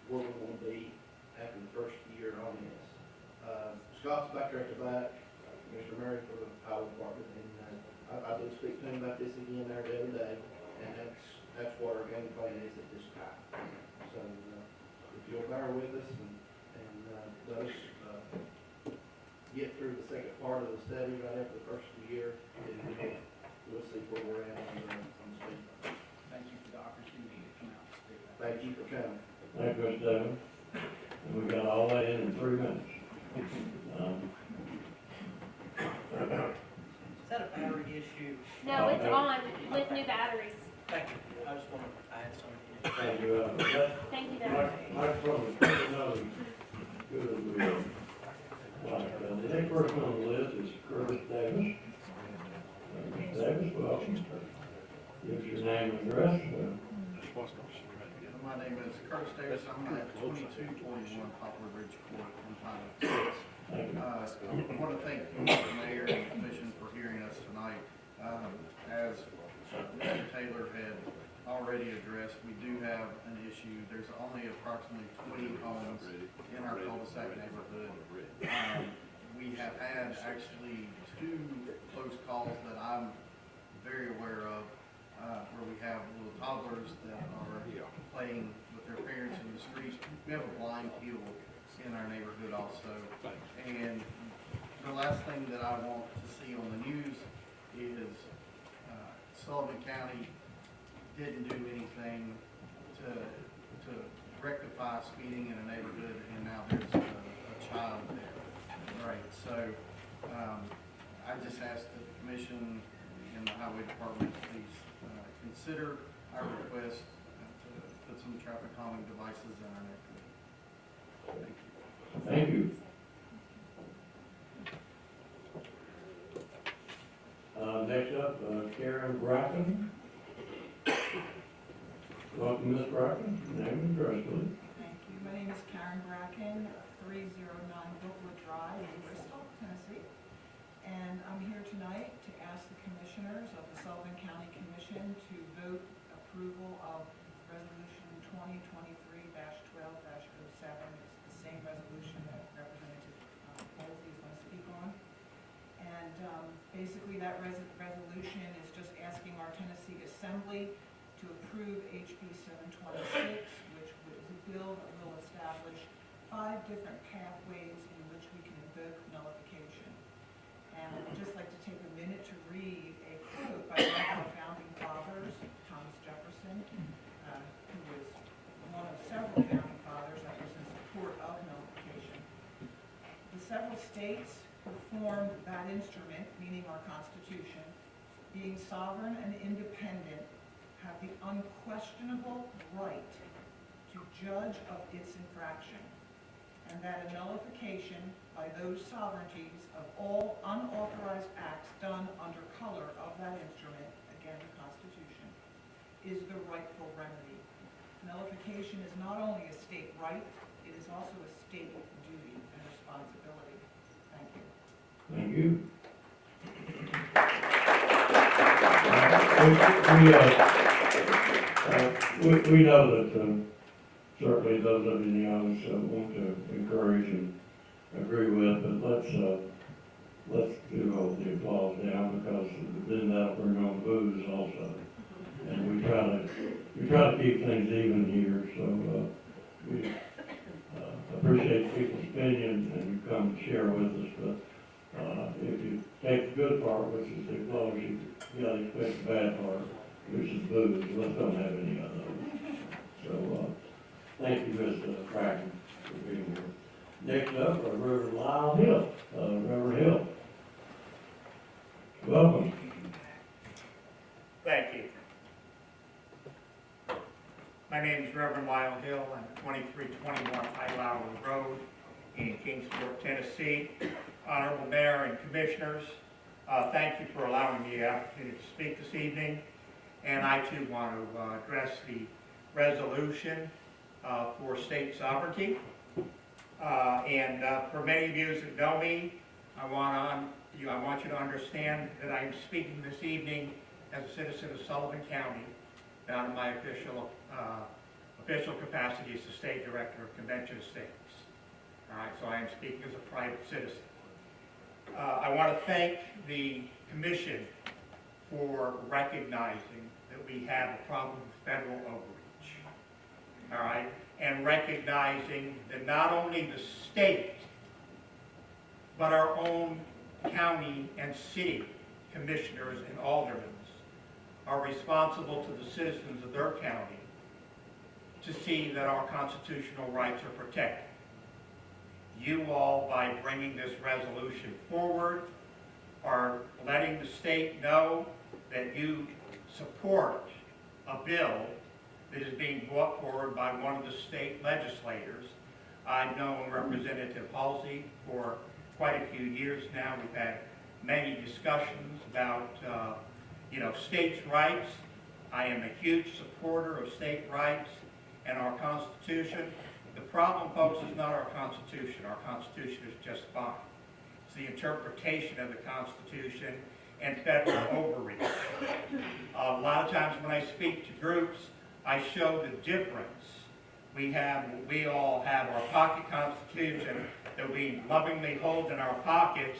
where we're going to be after the first year on this. Scott's back there at the back, Commissioner Murray for the highway department, and I did speak to him about this again there the other day, and that's what our game plan is at this time. So if you'll bear with us and let us get through the second part of the study right after the first year, and we'll see where we're at on the speed. Thank you for the opportunity to come out and speak. Thank you for coming. Thank you, Mr. Davis. And we got all that in 3 minutes. Is that a battery issue? No, it's on with new batteries. Thank you. I just wanted, I had something. Thank you. Thank you, Dennis. Microphone is another good as we like. The next person on the list is Curtis Davis. Davis, welcome. Give us your name and address. My name is Curtis Davis. I'm at 2241 Poplar Ridge Court in Pine. I want to thank the mayor and the commission for hearing us tonight. As Mr. Taylor had already addressed, we do have an issue. There's only approximately 20 homes in our cul-de-sac neighborhood. We have had actually 2 close calls that I'm very aware of, where we have little toddlers that are playing with their parents in the street. We have a blind hill in our neighborhood also. And the last thing that I want to see on the news is Sullivan County didn't do anything to rectify speeding in a neighborhood, and now there's a child there. Right, so I just ask the commission and the highway department to please consider our request to put some traffic calming devices in our neighborhood. Thank you. Thank you. Next up, Karen Bracken. Welcome, Ms. Bracken. Name and address, please. Thank you. My name is Karen Bracken, 309 Brookwood Drive in Bristol, Tennessee. And I'm here tonight to ask the commissioners of the Sullivan County Commission to vote approval of Resolution 2023-12-07. It's the same resolution that Representative Mosley is going to speak on. And basically that resolution is just asking our Tennessee Assembly to approve HB 726, which is a bill that will establish 5 different pathways in which we can invoke nullification. And I'd just like to take a minute to read a quote by one of our founding fathers, Thomas Jefferson, who was one of several founding fathers that was in support of nullification. The several states who formed that instrument, meaning our Constitution, being sovereign and independent, have the unquestionable right to judge of its infraction, and that a nullification by those sovereignties of all unauthorized acts done under color of that instrument, again the Constitution, is the rightful remedy. Nullification is not only a state right, it is also a state duty and responsibility. Thank you. Thank you. We know that certainly those of you in the audience want to encourage and agree with, but let's do the applause down, because then that'll bring on booze also. And we try to keep things even here, so we appreciate people's opinion and you come and share with us, but if you take the good part, which is the applause, you gotta expect the bad part, which is booze. Let's don't have any of those. So thank you, Mr. Kraken, for being here. Next up, Reverend Lyle Hill. Reverend Hill. Welcome. Thank you. My name is Reverend Lyle Hill. I'm 2321 High Lowry Road in Kingsport, Tennessee. Honorable Mayor and Commissioners, thank you for allowing me the opportunity to speak this evening. And I too want to address the resolution for state sovereignty. For many of you that know me, I want you to understand that I am speaking this evening as a citizen of Sullivan County, down in my official capacity as the State Director of Convention Estates. All right, so I am speaking as a private citizen. I want to thank the Commission for recognizing that we have a problem with federal overreach. All right, and recognizing that not only the state, but our own county and city commissioners and aldermen are responsible to the citizens of their county to see that our constitutional rights are protected. You all, by bringing this resolution forward, are letting the state know that you support a bill that is being brought forward by one of the state legislators. I've known Representative Halsey for quite a few years now. We've had many discussions about states' rights. I am a huge supporter of state rights and our Constitution. The problem, folks, is not our Constitution. Our Constitution is just fine. It's the interpretation of the Constitution and federal overreach. A lot of times when I speak to groups, I show the difference. We all have our pocket Constitution that we lovingly hold in our pockets,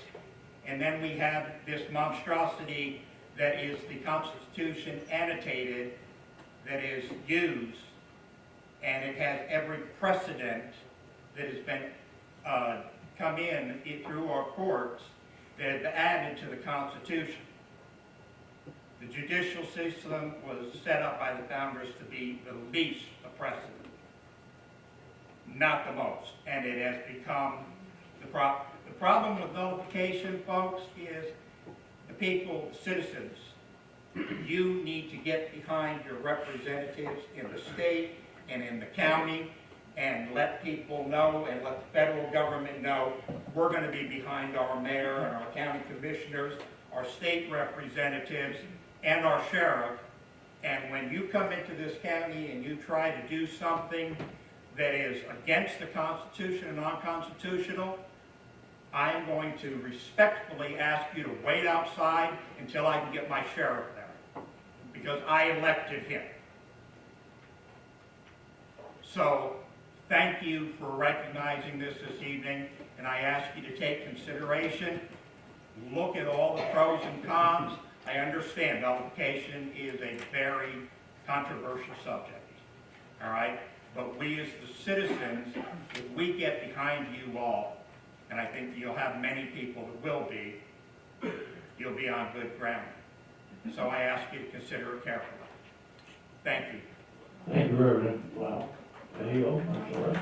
and then we have this monstrosity that is the Constitution annotated, that is used, and it has every precedent that has been come in through our courts that have added to the Constitution. The judicial system was set up by the founders to be the least oppressive, not the most, and it has become the problem. The problem with nullification, folks, is the people, the citizens. You need to get behind your representatives in the state and in the county and let people know and let the federal government know we're going to be behind our mayor and our county commissioners, our state representatives, and our sheriff. And when you come into this county and you try to do something that is against the Constitution and non-constitutional, I am going to respectfully ask you to wait outside until I can get my sheriff there, because I elected him. So, thank you for recognizing this evening, and I ask you to take consideration, look at all the pros and cons. I understand nullification is a very controversial subject, all right? But we as the citizens, if we get behind you all, and I think you'll have many people that will be, you'll be on good ground. So I ask you to consider it carefully. Thank you. Thank you, Reverend. Wow. Hill, I'm sorry.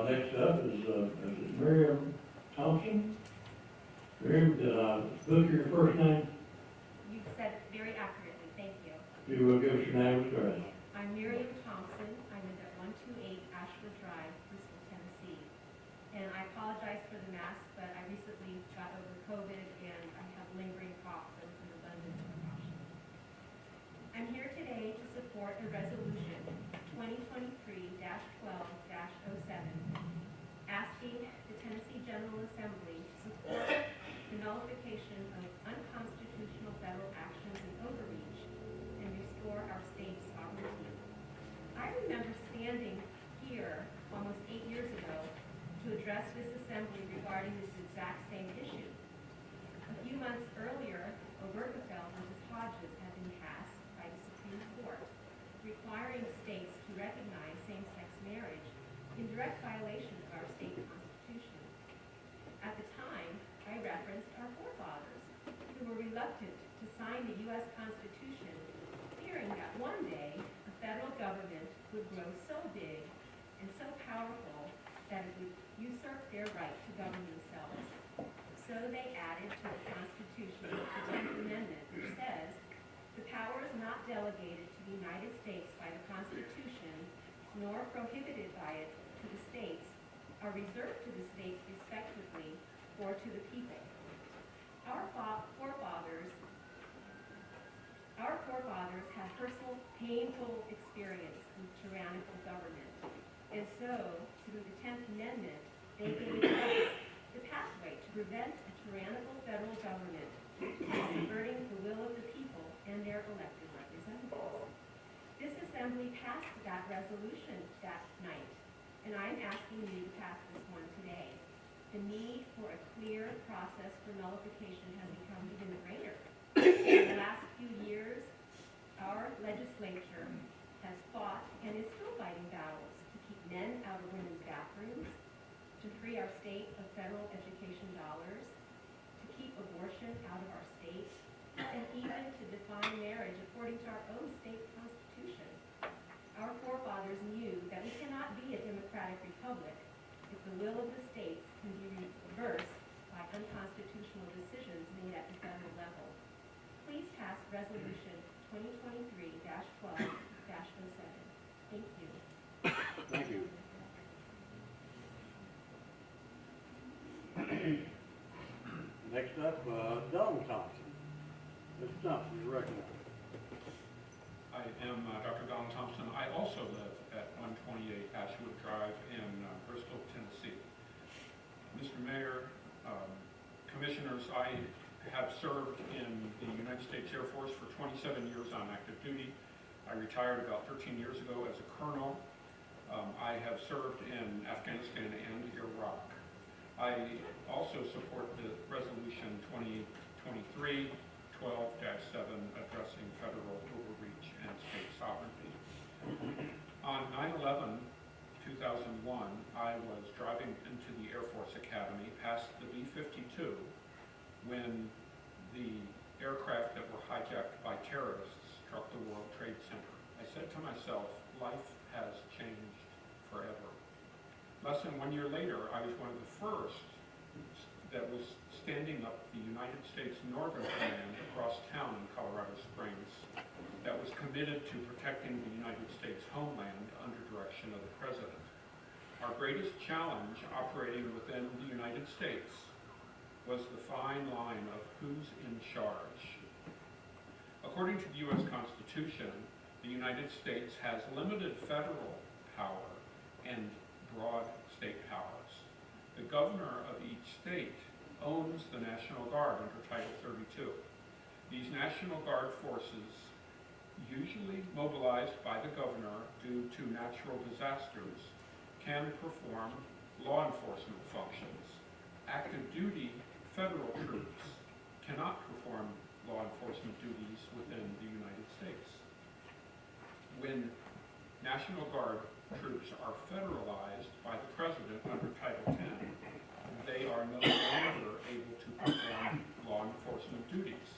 Next up is Miriam Thompson. Miriam, did I butcher your first name? You said it very accurately, thank you. If you will give us your name and address. I'm Miriam Thompson. I live at 128 Ashford Drive, Bristol, Tennessee. And I apologize for the mask, but I recently got over COVID and I have lingering cough, so it's an abundance of caution. I'm here today to support a resolution 2023-12-07 asking the Tennessee General Assembly to support the nullification of unconstitutional federal actions and overreach and restore our state's sovereignty. I remember standing here almost 8 years ago to address this assembly regarding this exact same issue. A few months earlier, Obergefell versus Hodges had been passed by the Supreme Court, requiring states to recognize same-sex marriage in direct violation of our state constitution. At the time, I referenced our forefathers, who were reluctant to sign the U.S. Constitution, fearing that one day the federal government would grow so big and so powerful that it would usurp their right to govern themselves. So they added to the Constitution the 10th Amendment, which says, the power is not delegated to the United States by the Constitution, nor prohibited by it to the states, are reserved to the states respectively or to the people. Our forefathers had personal, painful experience with tyrannical government. And so, through the 10th Amendment, they gave us the pathway to prevent a tyrannical federal government from subverting the will of the people and their elected representatives. This assembly passed that resolution that night, and I'm asking you to pass this one today. The need for a clear process for nullification has become even greater. In the last few years, our legislature has fought and is still fighting battles to keep men out of women's bathrooms, to free our state of federal education dollars, to keep abortion out of our state, and even to define marriage according to our own state constitution. Our forefathers knew that we cannot be a democratic republic if the will of the states can be reversed by unconstitutional decisions made at the federal level. Please pass Resolution 2023-12-07. Thank you. Thank you. Next up, Donald Thompson. Mr. Thompson, you're recognized. I am Dr. Donald Thompson. I also live at 128 Ashwood Drive in Bristol, Tennessee. Mr. Mayor, Commissioners, I have served in the United States Air Force for 27 years on active duty. I retired about 13 years ago as a colonel. I have served in Afghanistan and Iraq. I also support the resolution 2023-12-7 addressing federal overreach and state sovereignty. On 9/11/2001, I was driving into the Air Force Academy past the B-52 when the aircraft that were hijacked by terrorists struck the World Trade Center. I said to myself, life has changed forever. Less than 1 year later, I was one of the first that was standing up the United States Northern Command across town in Colorado Springs that was committed to protecting the United States homeland under direction of the President. Our greatest challenge operating within the United States was the fine line of who's in charge. According to the U.S. Constitution, the United States has limited federal power and broad state powers. The governor of each state owns the National Guard under Title 32. These National Guard forces, usually mobilized by the governor due to natural disasters, can perform law enforcement functions. Active duty federal troops cannot perform law enforcement duties within the United States. When National Guard troops are federalized by the President under Title 10, they are no longer able to perform law enforcement duties.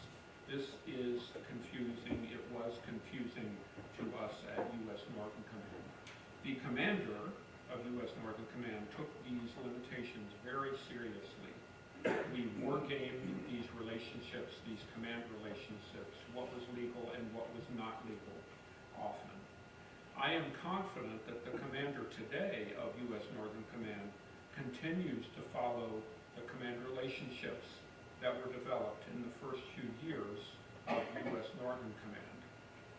This is confusing. It was confusing to us at U.S. Northern Command. The commander of U.S. Northern Command took these limitations very seriously We war gamed these relationships, these command relationships, what was legal and what was not legal often. I am confident that the commander today of U.S. Northern Command continues to follow the command relationships that were developed in the first few years of U.S. Northern Command.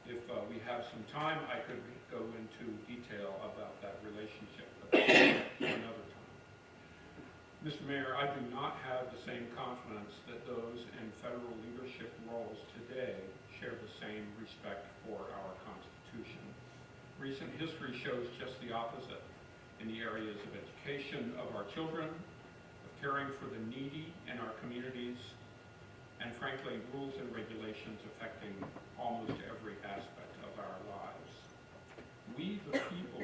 If we have some time, I could go into detail about that relationship, but another time. Mr. Mayor, I do not have the same confidence that those in federal leadership roles today share the same respect for our Constitution. Recent history shows just the opposite in the areas of education of our children, of caring for the needy in our communities, and frankly, rules and regulations affecting almost every aspect of our lives. We, the people,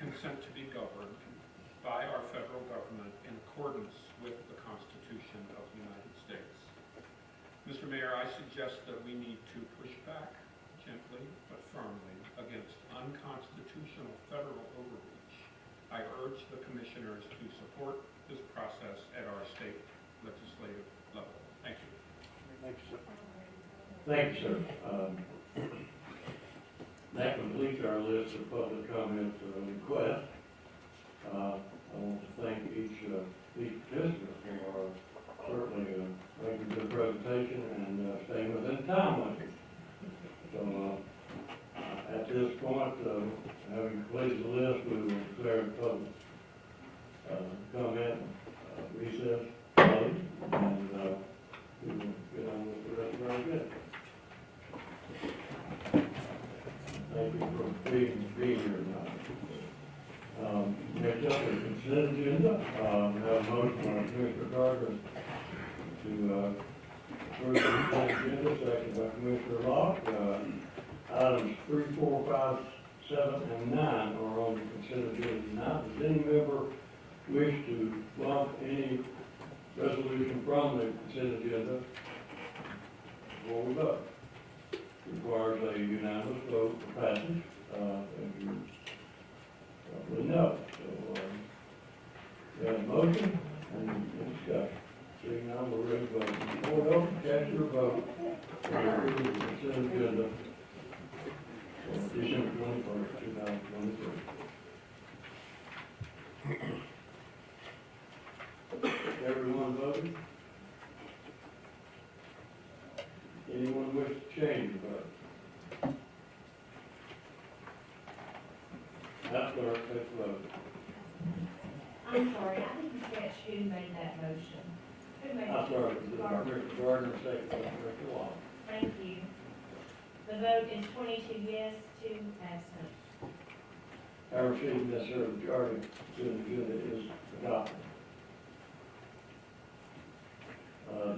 consent to be governed by our federal government in accordance with the Constitution of the United States. Mr. Mayor, I suggest that we need to push back gently but firmly against unconstitutional federal overreach. I urge the commissioners to support this process at our state legislative level. Thank you. Thank you, sir. Thank you, sir. That completes our list of public comments requests. I want to thank each participant for certainly making a good presentation and staying within time limit. So at this point, having completed the list, we will declare the public comment recess closed, and we will get on with the rest of our agenda. Thank you for being here tonight. Next up is consent agenda. We have a motion on Commissioner Gardner to approve the consent agenda, second by Commissioner Locke. Items 3, 4, 5, 7, and 9 are on the consent agenda tonight. Does any member wish to bump any resolution from the consent agenda before we vote? Requires a unanimous vote for passage, as you probably know. So, we have a motion and discussion. Seeing none, we're ready to vote. Before we open, cast your vote for approval of the consent agenda for December 21st, 2023. Everyone voted? Anyone wish to change the vote? Madam Clerk, take the vote. I'm sorry, I didn't catch who made that motion. Who made I'm it? sorry, Commissioner Gardner, second by Commissioner Long. Thank you. The vote is 22 yes, 2 absent. I received necessary majority to the agenda is adopted.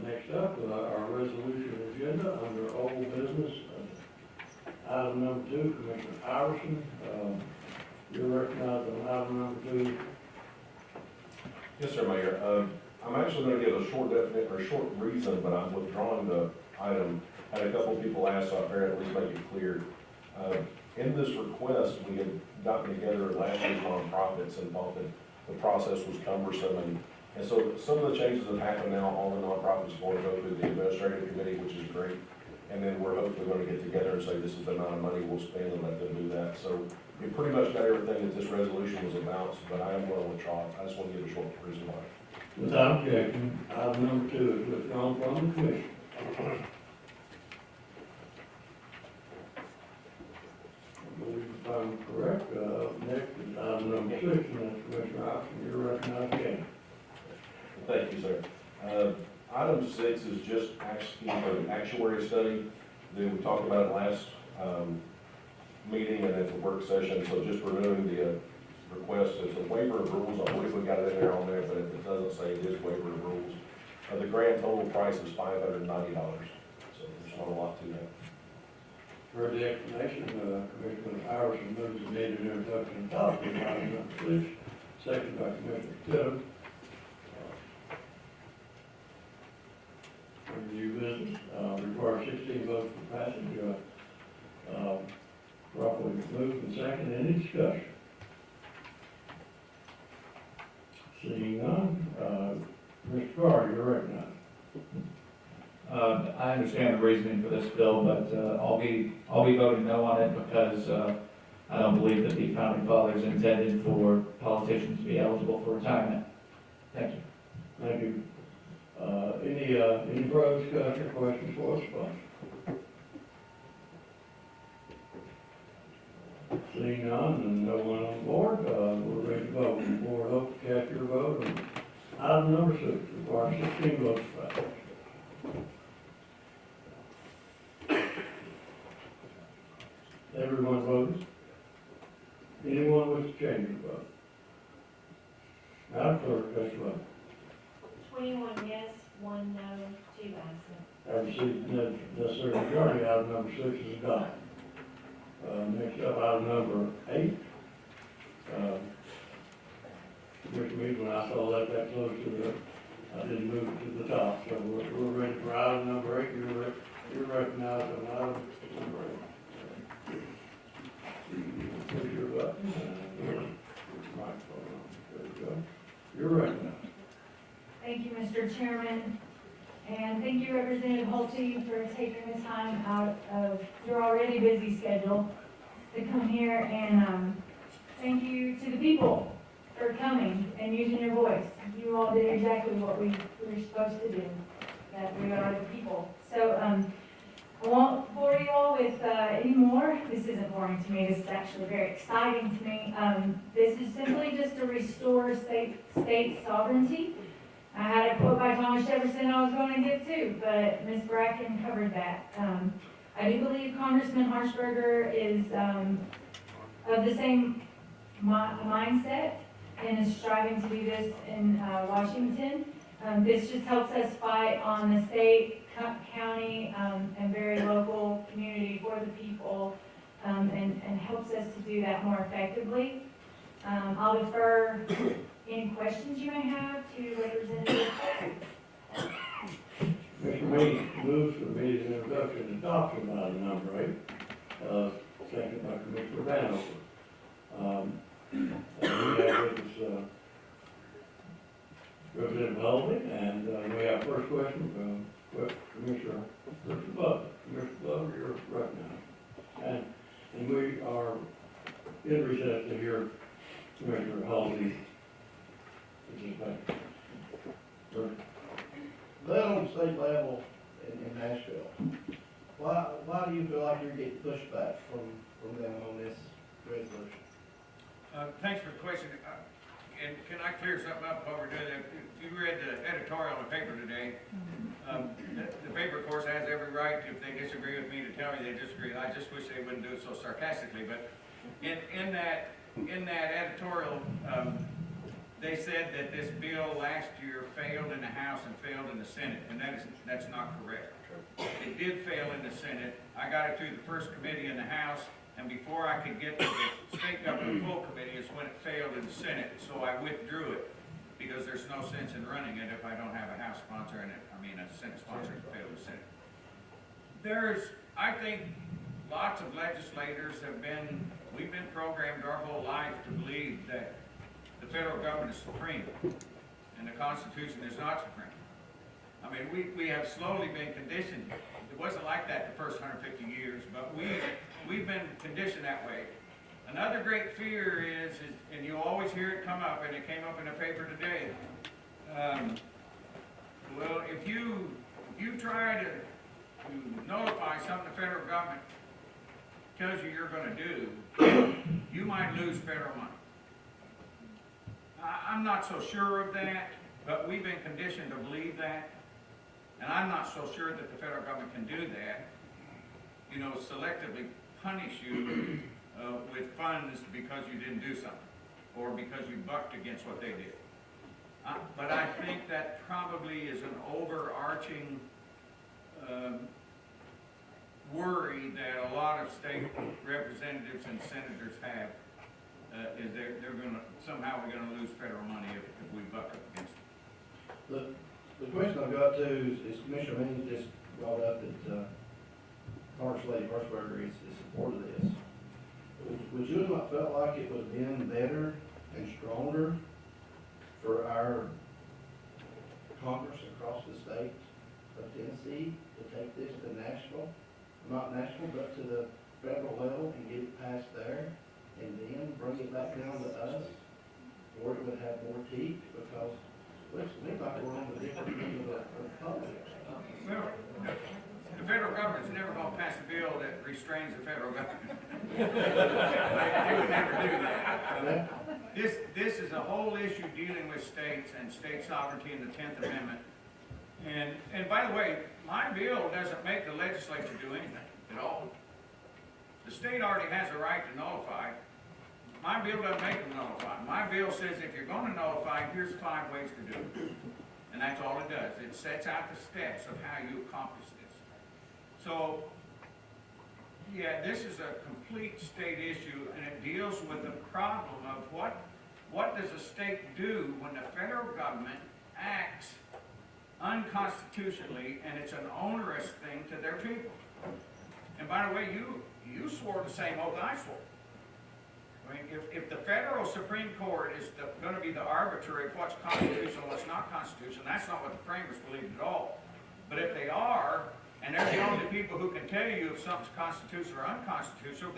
Next up, our resolution agenda under old business. Item number 2, Commissioner Iverson. You're recognized on item number 2. Yes, sir, Mayor. I'm actually going to give a short reason, but I'm withdrawing the item. Had a couple people ask, so I figured at least make it clear. In this request, we had gotten together last year's nonprofits and thought that the process was cumbersome, and so some of the changes have happened now. All the nonprofits are going to go through the administrative committee, which is great, and then we're hopefully going to get together and say this is the amount of money we'll spend and let them do that. So we pretty much got everything that this resolution was about, but I am going to withdraw it. I just want to give a short reason why. Without objection, item number 2 is withdrawn from the commission. I believe if I'm correct, next is item number 6, and that's Commissioner Iverson. You're recognized again. Thank you, sir. Item 6 is just asking for an actuary study. Then we talked about it last meeting and at the work session, so just renewing the request. It's a waiver of rules. I believe we got it in there on there, but if it doesn't say it is waiver of rules. The grand total price is $590, so there's not a lot to that. For the explanation, Commissioner Iverson moves the needed introduction and topic of item number 6, second by Commissioner Tittle. New business, requires 16 votes for passage. Properly moved and second. Any discussion? Seeing none, Mr. Carter, you're recognized. I understand the reasoning for this bill, but I'll be voting no on it because I don't believe that the founding fathers intended for politicians to be eligible for retirement. Thank you. Thank you. Any further discussion, questions for us, Bob? Seeing none and no one on board, we're ready to vote. The board hope to cast your vote on item number 6, requires 16 votes to pass. Everyone voted? Anyone wish to change their vote? Madam Clerk, cast your vote. 21 yes, 1 no, 2 absent. Have received the necessary majority, item number 6 is adopted. Next up, item number 8. Commissioner Meade, when I saw that close to the, I didn't move it to the top, so we're ready for item number 8. You're recognized on item number 8. Push your button, microphone on. There you go. You're recognized. Thank you, Mr. Chairman, and thank you, Representative Holte, for taking the time out of your already busy schedule to come here, and thank you to the people for coming and using your voice. You all did exactly what we were supposed to do, that we are the people. So I won't bore you all with any more. This isn't boring to me. This is actually very exciting to me. This is simply just to restore state sovereignty. I had a quote by Thomas Jefferson I was going to give too, but Ms. Bracken covered that. I do believe Congressman Harshberger is of the same mindset and is striving to do this in Washington. This just helps us fight on the state, county, and very local community for the people, and helps us to do that more effectively. I'll defer any questions you may have to Representative. Mr. Meade moves for immediate introduction and adoption of item number 8, second by Commissioner Vanover. And we have with us Representative Holte, and we have first question from Commissioner Butler. Commissioner Butler, you're recognized. And we are in recess to hear Commissioner Holte. Then on the state level in Nashville, why do you feel like you're getting pushback from them on this resolution? Thanks for the question. And can I clear something up while we're doing that? If you read the editorial in the paper today, the paper, of course, has every right, if they disagree with me, to tell me they disagree. I just wish they wouldn't do it so sarcastically. But in that editorial, they said that this bill last year failed in the House and failed in the Senate, and that's not correct. It did fail in the Senate. I got it through the first committee in the House, and before I could get to the State Government Full Committee is when it failed in the Senate, so I withdrew it, because there's no sense in running it if I don't have a House sponsor in it, a Senate sponsor to fail in the Senate. I think lots of legislators we've been programmed our whole life to believe that the federal government is supreme, and the Constitution is not supreme. I mean, we have slowly been conditioned. It wasn't like that the first 150 years, but we've been conditioned that way. Another great fear is, and you always hear it come up, and it came up in the paper today. Well, if you try to notify something the federal government tells you you're going to do, you might lose federal money. I'm not so sure of that, but we've been conditioned to believe that. And I'm not so sure that the federal government can do that, selectively punish you with funds because you didn't do something, or because you bucked against what they did. But I think that probably is an overarching worry that a lot of state representatives and senators have, is they're going to, somehow we're going to lose federal money if we buck up against it. The question I've got too is Commissioner Meade just brought up that Congress Lady Harshberger is supportive of this. Would you have not felt like it would have been better and stronger for our Congress across the state of Tennessee to take this to national, not national, but to the federal level and get it passed there, and then bring it back down to us, or it would have more teeth, because looks to me like we're on the different end of the public. Well, the federal government's never gonna pass a bill that restrains the federal government. They would never do that. This is a whole issue dealing with states and state sovereignty in the 10th Amendment. And by the way, my bill doesn't make the legislature do anything at all. The state already has a right to nullify. My bill doesn't make them nullify. My bill says if you're gonna nullify, here's 5 ways to do it. And that's all it does. It sets out the steps of how you accomplish this. So, yeah, this is a complete state issue, and it deals with the problem of what does a state do when the federal government acts unconstitutionally, and it's an onerous thing to their people. And by the way, you swore the same oath I swore. I mean, if the federal Supreme Court is going to be the arbiter of what's constitutional and what's not constitutional, that's not what the framers believed at all. But if they are, and they're the only people who can tell you if something's constitutional or unconstitutional,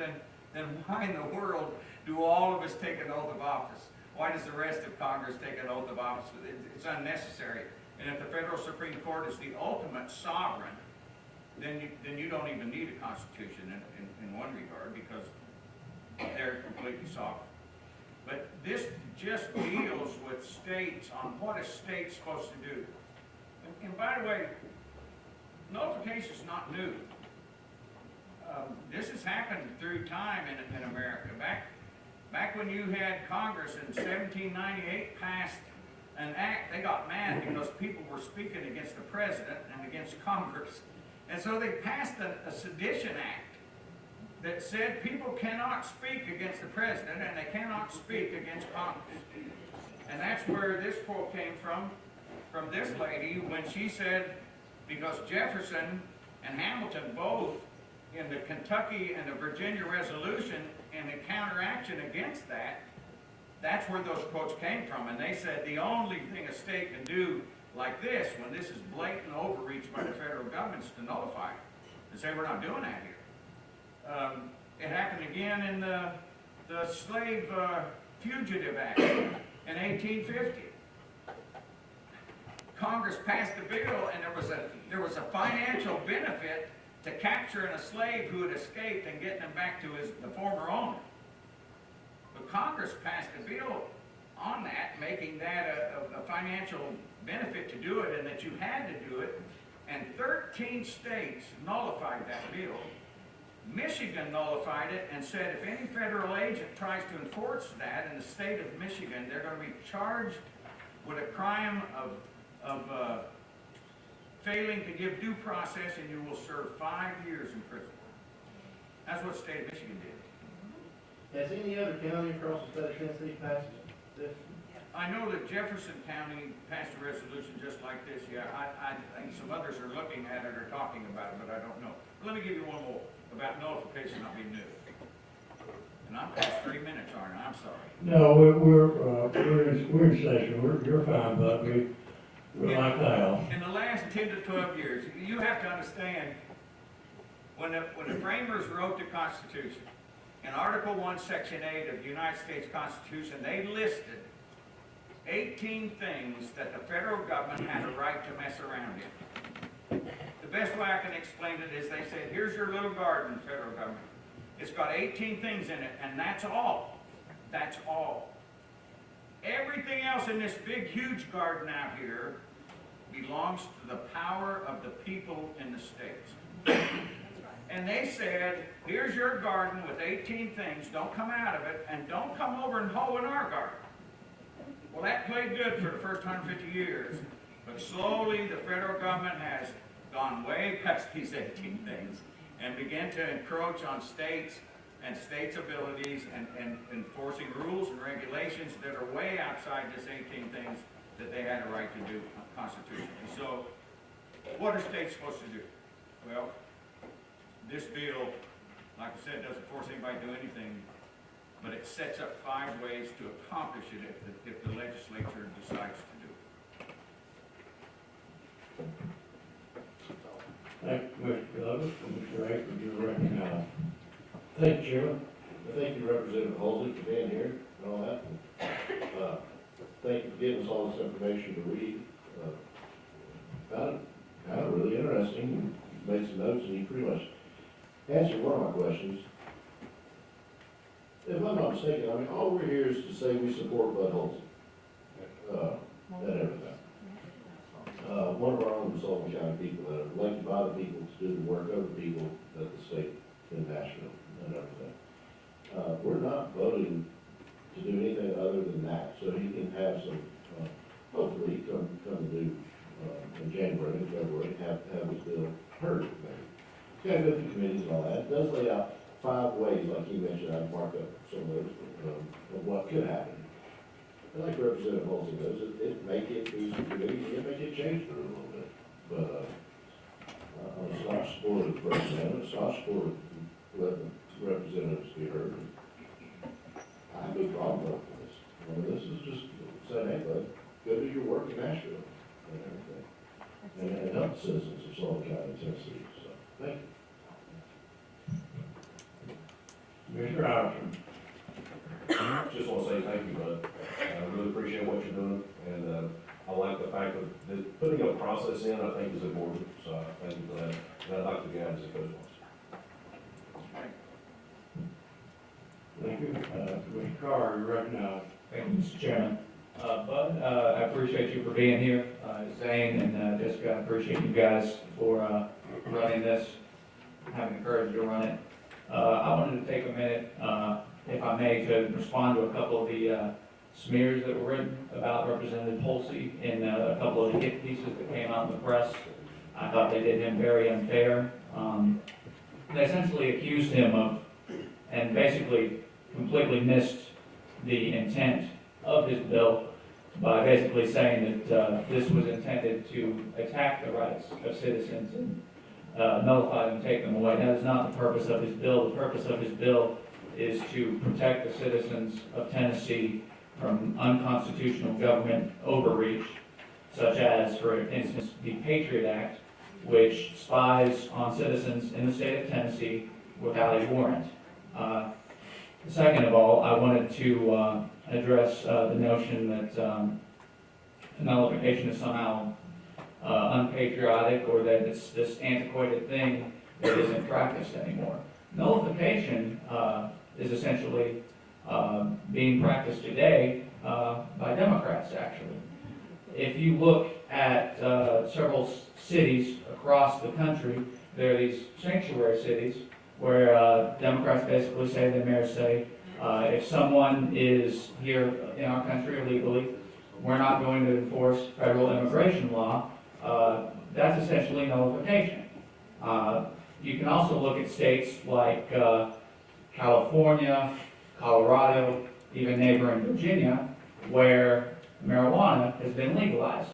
then why in the world do all of us take an oath of office? Why does the rest of Congress take an oath of office? It's unnecessary. And if the federal Supreme Court is the ultimate sovereign, then you don't even need a constitution in one regard, because they're completely sovereign. But this just deals with states on what a state's supposed to do. And by the way, nullification is not new. This has happened through time in America. Back when you had Congress in 1798 passed an act, they got mad because people were speaking against the president and against Congress. And so they passed a sedition act that said people cannot speak against the president and they cannot speak against Congress. And that's where this quote came from this lady, when she said, because Jefferson and Hamilton both, in the Kentucky and the Virginia Resolution, and the counteraction against that, that's where those quotes came from. And they said the only thing a state can do like this, when this is blatant overreach by the federal government, is to nullify it and say we're not doing that here. It happened again in the Slave Fugitive Act in 1850. Congress passed a bill, and there was a financial benefit to capturing a slave who had escaped and getting him back to the former owner. But Congress passed a bill on that, making that a financial benefit to do it, and that you had to do it. And 13 states nullified that bill. Michigan nullified it and said if any federal agent tries to enforce that in the state of Michigan, they're going to be charged with a crime of failing to give due process, and you will serve 5 years in prison. That's what the state of Michigan did. Has any other county across the state of Tennessee passed this? I know that Jefferson County passed a resolution just like this. Yeah, I think some others are looking at it or talking about it, but I don't know. But let me give you one more about nullification not being new. And I'm past 3 minutes, aren't I? I'm sorry. No, we're in session. You're fine, but we're like that. In the last 10 to 12 years, you have to understand, when the framers wrote the Constitution, in Article 1, Section 8 of the United States Constitution, they listed 18 things that the federal government had a right to mess around in. The best way I can explain it is they said, here's your little garden, federal government. It's got 18 things in it, and that's all. That's all. Everything else in this big, huge garden out here belongs to the power of the people in the states. And they said, here's your garden with 18 things, don't come out of it, and don't come over and hoe in our garden. Well, that played good for the first 150 years, but slowly the federal government has gone way past these 18 things and began to encroach on states and states' abilities and enforcing rules and regulations that are way outside this 18 things that they had a right to do constitutionally. So, what are states supposed to do? Well, this bill, like I said, doesn't force anybody to do anything, but it sets up 5 ways to accomplish it if the legislature decides to do it. Thank you, Commissioner Glover. Commissioner Akers, you're recognized. Thank you, Chairman. Thank you, Representative Holsey, for being here and all that. Thank you for giving us all this information to read. Found it really interesting. You made some notes and you pretty much answered one of my questions. If I'm not mistaken, I mean, all we're here is to say we support Bud Holsey. And everything. One of our own Sullivan County people that are elected by the people to do the work of the people at the state in Nashville and everything. We're not voting to do anything other than that, so he can have some, hopefully come to do, in January, and February, have his bill heard. It's got to go through committees and all that. It does lay out 5 ways, like you mentioned, I'd mark up some of those, of what could happen. And like Representative Holsey knows, it may get through some committees, and it may get changed through a little bit. But, I'm a staunch supporter of the president, a staunch supporter of letting representatives be heard. I have no problem with this. I mean, this is just saying, hey, bud, go do your work in Nashville and everything. And help the citizens of Sullivan County, Tennessee. So, thank you. Commissioner Iverson. Just want to say thank you, Bud. I really appreciate what you're doing, and I like the fact that putting a process in, I think, is important, so I thank you for that. And I'd like to get as it goes on. Thank you. Commissioner Carr, you're recognized. Thank you, Mr. Chairman. Bud, I appreciate you for being here. Zane and Jessica, I appreciate you guys for running this, having the courage to run it. I wanted to take a minute, if I may, to respond to a couple of the smears that were written about Representative Holsey in a couple of the hit pieces that came out in the press. I thought they did him very unfair. They essentially accused him of, and basically completely missed the intent of his bill by basically saying that this was intended to attack the rights of citizens and nullify them, take them away. That is not the purpose of his bill. The purpose of his bill is to protect the citizens of Tennessee from unconstitutional government overreach, such as, for instance, the Patriot Act, which spies on citizens in the state of Tennessee without a warrant. Second of all, I wanted to address the notion that nullification is somehow unpatriotic, or that it's this antiquated thing that isn't practiced anymore. Nullification is essentially being practiced today by Democrats, actually. If you look at several cities across the country, there are these sanctuary cities where Democrats basically say, the mayors say, if someone is here in our country illegally, we're not going to enforce federal immigration law. That's essentially nullification. You can also look at states like California, Colorado, even neighboring Virginia, where marijuana has been legalized.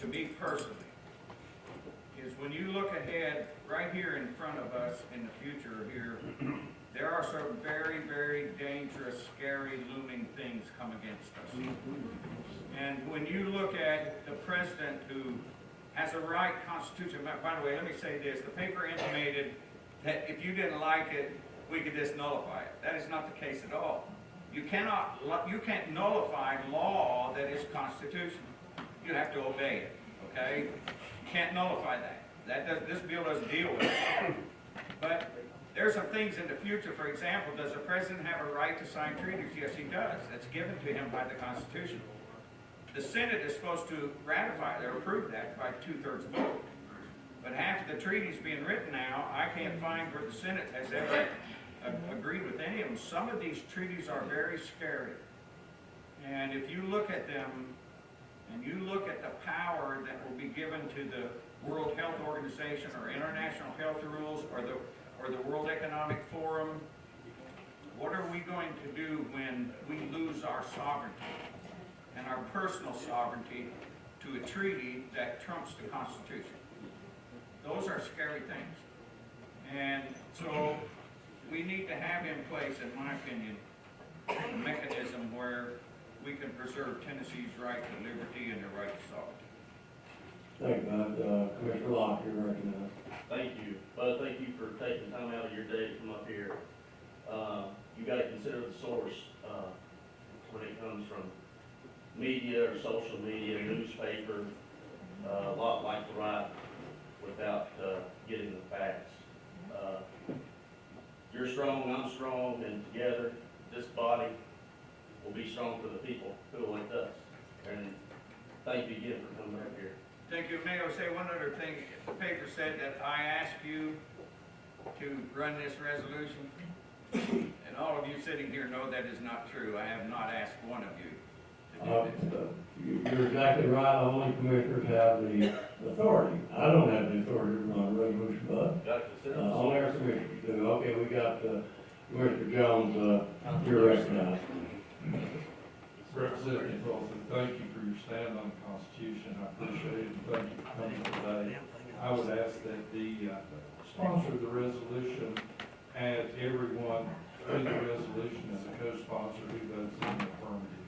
to me personally, is when you look ahead, right here in front of us in the future here, there are some very, very dangerous, scary, looming things come against us. And when you look at the president who has a right constitution, by the way, let me say this, the paper intimated that if you didn't like it, we could just nullify it. That is not the case at all. You can't nullify law that is constitutional. You have to obey it, okay? You can't nullify that. This bill doesn't deal with it. But there are some things in the future. For example, does the president have a right to sign treaties? Yes, he does. That's given to him by the Constitution. The Senate is supposed to ratify or approve that by 2/3 vote. But half of the treaties being written now, I can't find where the Senate has ever agreed with any of them. Some of these treaties are very scary. And if you look at them, and you look at the power that will be given to the World Health Organization or international health rules or the World Economic Forum, what are we going to do when we lose our sovereignty and our personal sovereignty to a treaty that trumps the Constitution? Those are scary things. And so we need to have in place, in my opinion, a mechanism where we can preserve Tennessee's right to liberty and the right to sovereignty. Thank you, Bud. Commissioner Locke, you're recognized. Thank you. Bud, thank you for taking time out of your day to come up here. You gotta consider the source, when it comes from media or social media, newspaper, a lot like to write without, getting the facts. You're strong, I'm strong, and together, this body will be strong for the people who elect us. And thank you again for coming up here. Thank you. May I say one other thing? The paper said that I asked you to run this resolution, and all of you sitting here know that is not true. I have not asked one of you to do this. You're exactly right. Only commissioners have the authority. I don't have the authority to run a resolution, Bud. Only our commissioners do. Okay, we got Commissioner Jones. You're recognized. Representative Wilson, thank you for your stand on the Constitution. I appreciate it. Thank you for coming today. I would ask that the sponsor of the resolution add everyone to the resolution as a co-sponsor who votes in the affirmative.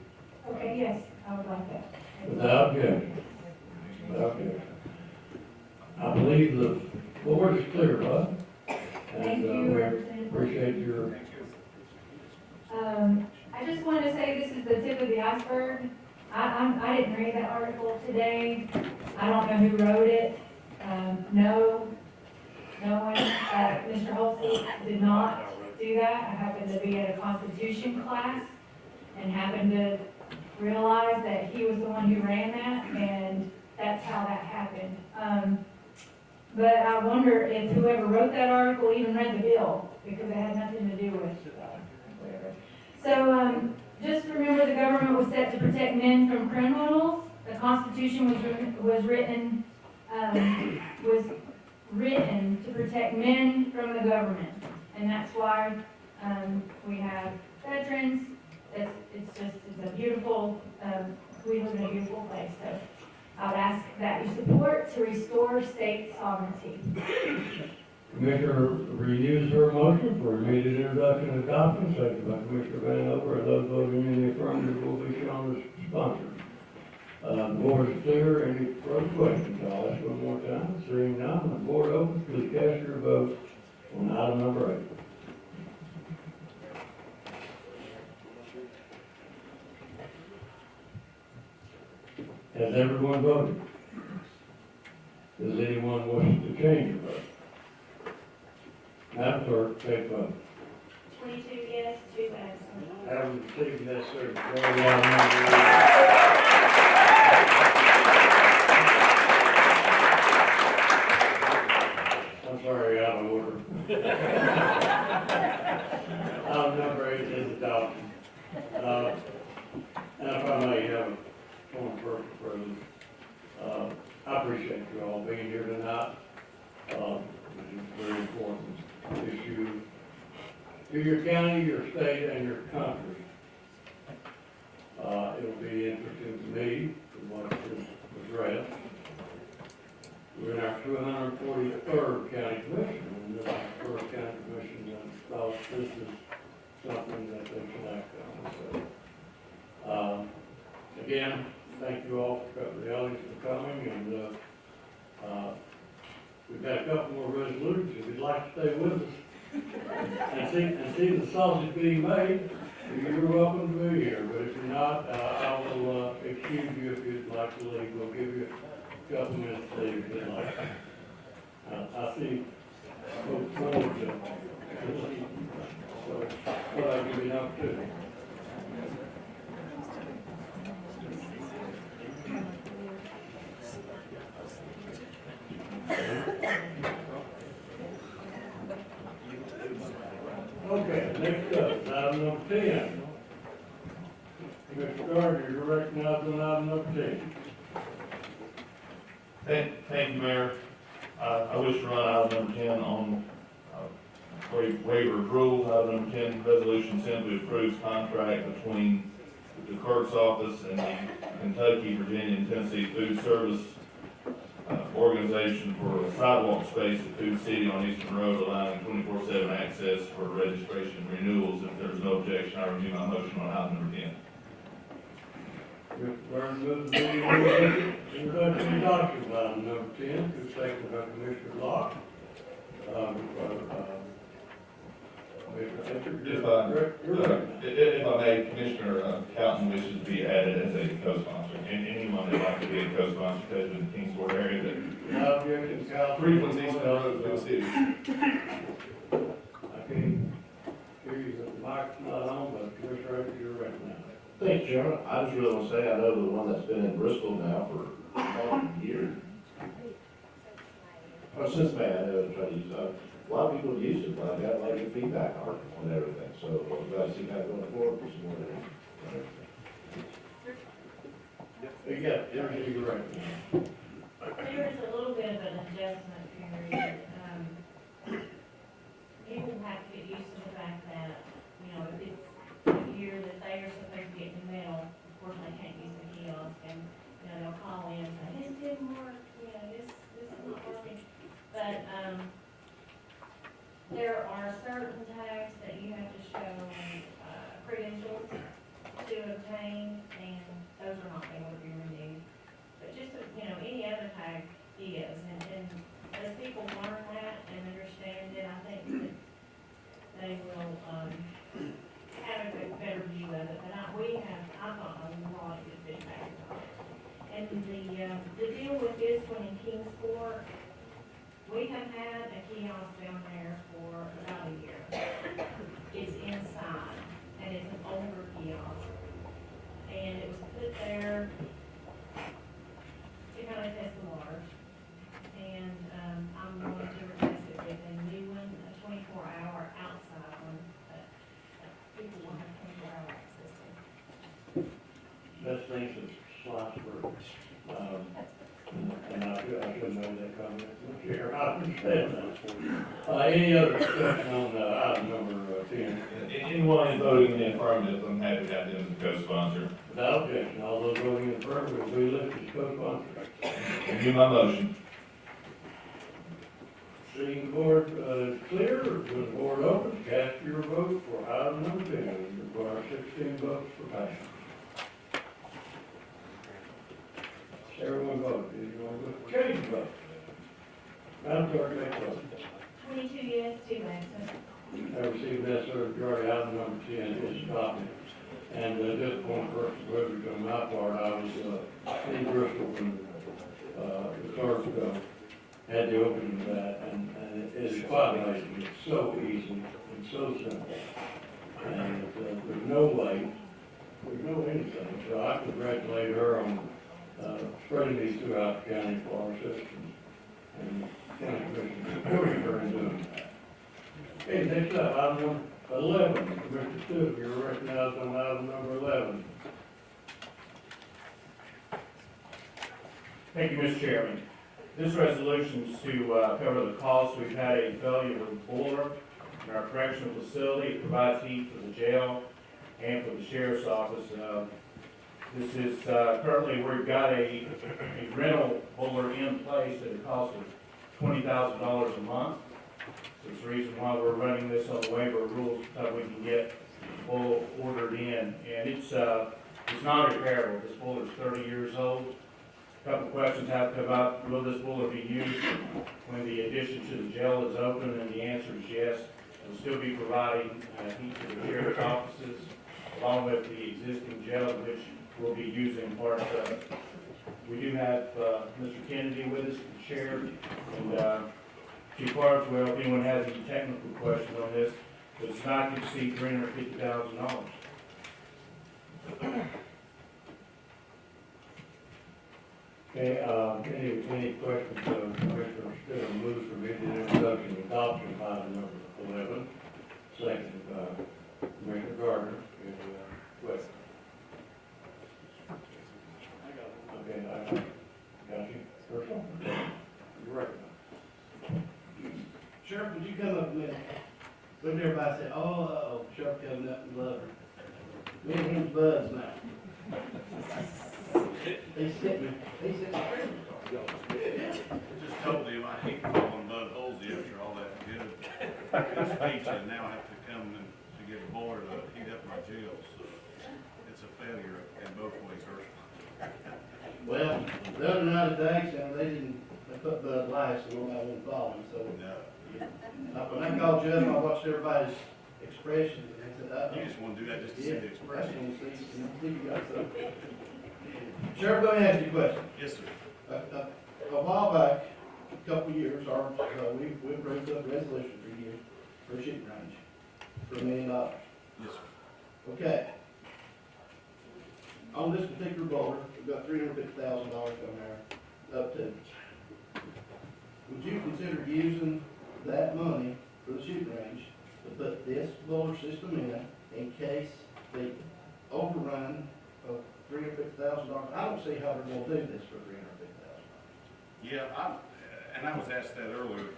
Okay, yes, I would like that. Without objection. Without objection. I believe the board is clear, Bud. Thank you, Representative. Appreciate your. I just wanted to say this is the tip of the iceberg. I didn't read that article today. I don't know who wrote it. No one, Mr. Holsey did not do that. I happened to be at a Constitution class and happened to realize that he was the one who ran that, and that's how that happened. But I wonder if whoever wrote that article even read the bill, because it had nothing to do with whatever. So just remember, the government was set to protect men from criminals. The Constitution was written to protect men from the government, and that's why we have veterans. It's a beautiful. We live in a beautiful place. So I would ask that you support to restore state sovereignty. Commissioner renews her motion for immediate introduction and adoption, seconded by Commissioner Vanover, and those voting in the affirmative will be shown as sponsors. The board is clear. Any further questions? I'll ask one more time. Seeing none, the board opens. Please cast your vote on item number 8. Has everyone voted? Does anyone wish to change their vote? Madam Clerk, take vote. 22 yes, 2 absent. Having received necessary I'm sorry, out of order. Item number 8 is adopted. And if I may have a form of personal president, I appreciate you all being here tonight. It's a very important issue to your county, your state, and your country. It'll be interesting to me to watch this address. we're in our 243rd county commission, and this is the first county commission that thought this is something that they should act on. So, again, thank you all for the audience for coming, and we've got a couple more resolutions. If you'd like to stay with us and see the sausage being made, you're welcome to be here. But if you're not, I will excuse you if you'd like to leave. We'll give you a couple minutes to leave if you'd like. I see, look forward to so, well, I'll give you an opportunity. Okay, next up, item number 10. Mr. Gardner, you're recognized on item number 10. Thank you, Mayor. I wish to run item number 10 on waiver of rules. Item number 10, resolution simply approves contract between the clerk's office and the Kentucky, Virginia, and Tennessee Food Service organization for sidewalk space at Food City on Eastern Road, allowing 24/7 access for registration renewals. If there's no objection, I renew my motion on item number 10. Mr. Burns moves the meeting introduction adoption of item number 10, to second by Commissioner Locke. If I may, Commissioner Cowton wishes to be added as a co-sponsor, and anyone that would like to be a co-sponsor, because in the Kingsport area that frequencies of Food City. I can't hear you, but the mic's not on, but Commissioner Raker, you're recognized. Thank you, Chairman. I just really want to say, I know the one that's been in Bristol now for a year. Oh, since May, I know I tried to use it. A lot of people have used it, but I got a lot of good feedback on it and everything, so I'm glad to see how it's going forward for some more. Yeah, you're recognized. There is a little bit of an adjustment period. People have to get used to the fact that, you know, if it's a year that they are supposed to get the mail, of course they can't use the kiosk, and, you know, they'll call in and say, this didn't work, you know, this is not working. But, there are certain tags that you have to show, credentials to obtain, and those are not able to be renewed. But just, you know, any other tag is, and as people learn that and understand it, I think that they will, have a better view of it. But I've got a lot of good feedback on it. And the deal with this one in Kingsport, we have had a kiosk down there for about a year. It's inside, and it's an older kiosk. And it was put there to kind of test the waters. And I'm going to replace it with a new one, a 24-hour outside one, that people will have 24-hour access to. Best thing since sliced burgers. And I should know that comment. Chair, I understand that. Any other discussion on item number 10? Anyone voting in the affirmative, I'm happy to have them as a co-sponsor. Without objection, all those voting in affirmative will be listed as co-sponsors. Renew my motion. Seeing the board is clear, when the board opens, cast your vote for item number 10. It requires 16 votes for passage. Everyone voted. Did you want to change the vote? Madam Clerk, next vote. 22 yes, 2 absent. I received that sort of majority. Item number 10 is adopted. And just one person, whoever's on my part, I was in Bristol when the clerk had the opening of that, and it is quite amazing. It's so easy and so simple. And there's no way, there's no anything. So I congratulate her on spreading these throughout the county for our citizens. And county commission supporting her in doing that. Okay, next up, item number 11. Commissioner Sullivan, you're recognized on item number 11. Thank you, Mr. Chairman. This resolution is to cover the cost. We've had a failure with the boiler in our correctional facility. It provides heat for the jail and for the sheriff's office. This is, currently, we've got a rental boiler in place at a cost of $20,000 a month. That's the reason why we're running this on the waiver of rules, so we can get the boiler ordered in. And it's non-repairable. This boiler is 30 years old. A couple questions have come up. Will this boiler be used when the addition to the jail is open? And the answer is yes. It will still be providing heat to the sheriff's offices, along with the existing jail, which we'll be using parts of. We do have Mr. Kennedy with us, the sheriff, and Chief Hartswell, if anyone has any technical questions on this, does not exceed $350,000. Okay, any questions, Commissioner Still moves from introduction and adoption of item number 11. Second, Commissioner Gardner, any questions? Okay, I got you. First one. You're right. Sheriff, would you come up a minute? Look, everybody say, oh, Sheriff coming up and love her. Me and him's buds now. He's sitting. Just told him I hate calling Bud Holsey after all that good speech, and now I have to come and to get a boiler to heat up my jail, so it's a failure in both ways, Herschel. Well, the other night at the accident, they put Bud last, so nobody went following, so. No. When I called you up, I watched everybody's expressions, and I said, You just want to do that just to see the expression. Sheriff, let me ask you a question. Yes, sir. A while back, a couple of years, we approved a resolution for you for a shooting range for $1 million. Yes, sir. Okay. On this particular boiler, we've got $350,000 on there, up to. Would you consider using that money for the shooting range to put this boiler system in case the overrun of $350,000? I don't see how they're gonna do this for $350,000. Yeah, and I was asked that earlier.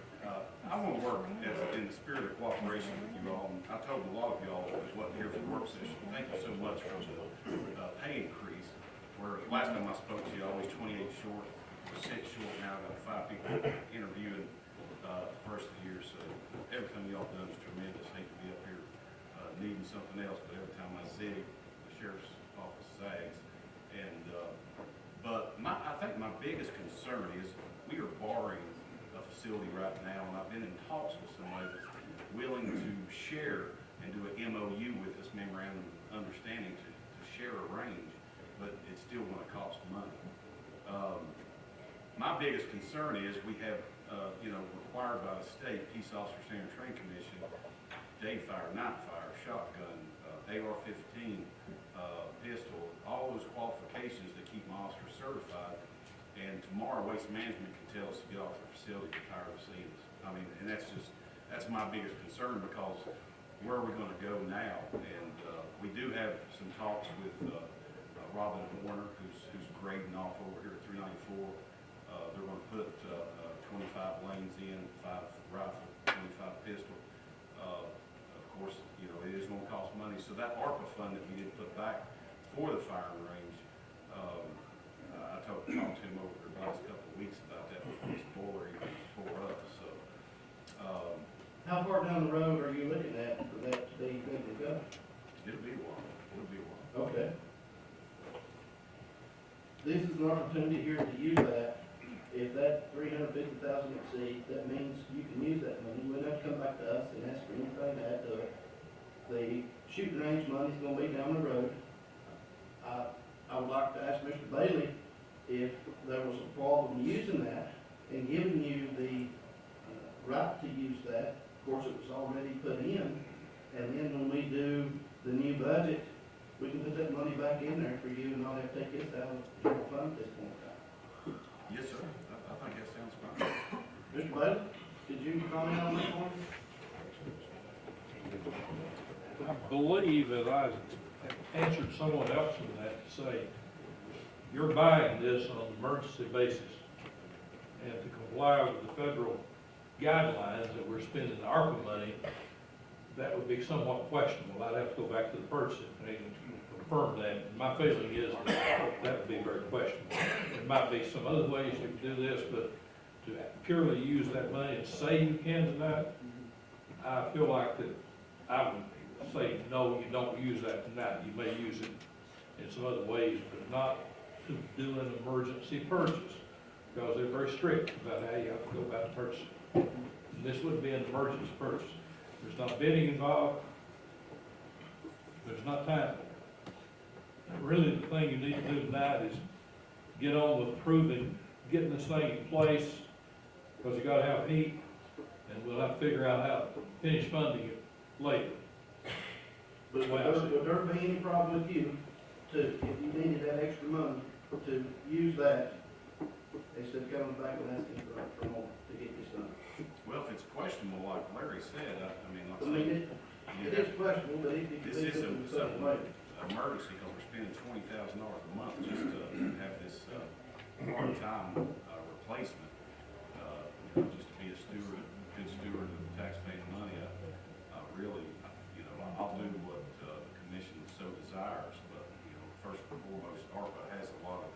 I want to work in the spirit of cooperation with you all. And I told a lot of y'all that wasn't here for the work session. Thank you so much for the pay increase. Where last time I spoke to you, I was 28 short, 6 short. Now I've got 5 people interviewing the first of the year. So everything y'all done is tremendous. Hate to be up here needing something else, but every time I zig, the sheriff's office zags. And but I think my biggest concern is we are borrowing a facility right now, and I've been in talks with somebody that's willing to share and do an MOU with this memorandum of understanding to share a range, but it's still going to cost money. My biggest concern is we have, required by the state Peace Officer Standard Training Commission, day fire, night fire, shotgun, AR-15, pistol, all those qualifications that keep my officers certified. And tomorrow, Waste Management can tell us to get off the facility, get tired of seeing us. I mean, and that's my biggest concern, because where are we going to go now? And we do have some talks with Robin Warner, who's grading off over here at 394. They're going to put 25 lanes in, 5 rifle, 25 pistol. Of course, it is going to cost money. So that ARPA fund that we did put back for the firing range, I talked to him over the last couple of weeks about that this boiler even for us. So, how far down the road are you looking at for that to be good to go? It'll be a while. Okay. This is an opportunity here to use that. If that $350,000 exceeds, that means you can use that money. You wouldn't have to come back to us and ask for anything to add to it. The shooting range money's gonna be down the road. I would like to ask Mr. Bailey if there was a problem using that and giving you the right to use that. Of course, it was already put in, and then when we do the new budget, we can put that money back in there for you and not have to take this out of the general fund at this point in time. Yes, sir. I think that sounds fine. Mr. Bailey, could you comment on this one? I believe that I answered someone else in that to say, you're buying this on an emergency basis. And to comply with the federal guidelines that we're spending ARPA money, that would be somewhat questionable. I'd have to go back to the purchasing and confirm that. My feeling is that would be very questionable. There might be some other ways you can do this, but to purely use that money and say you can tonight, I feel like that I would say, no, you don't use that tonight. You may use it in some other ways, but not to do an emergency purchase, because they're very strict about how you have to go about purchasing. And this would be an emergency purchase. There's not bidding involved. There's not time. Really, the thing you need to do tonight is get on with proving, getting this thing in place, because you gotta have heat, and we'll have to figure out how to finish funding it later. But would there be any problem with you to, if you needed that extra money, to use that instead of coming back and asking for more to get this done? Well, if it's questionable, like Larry said, I mean, like I I mean, said, it is questionable, but it could be this is something an later. emergency, because we're spending $20,000 a month just to have this part-time replacement. You know, just to be a steward, good steward of the taxpaying money. I really, you know, I'll do what the commission so desires, but, you know, first and foremost, ARPA has a lot of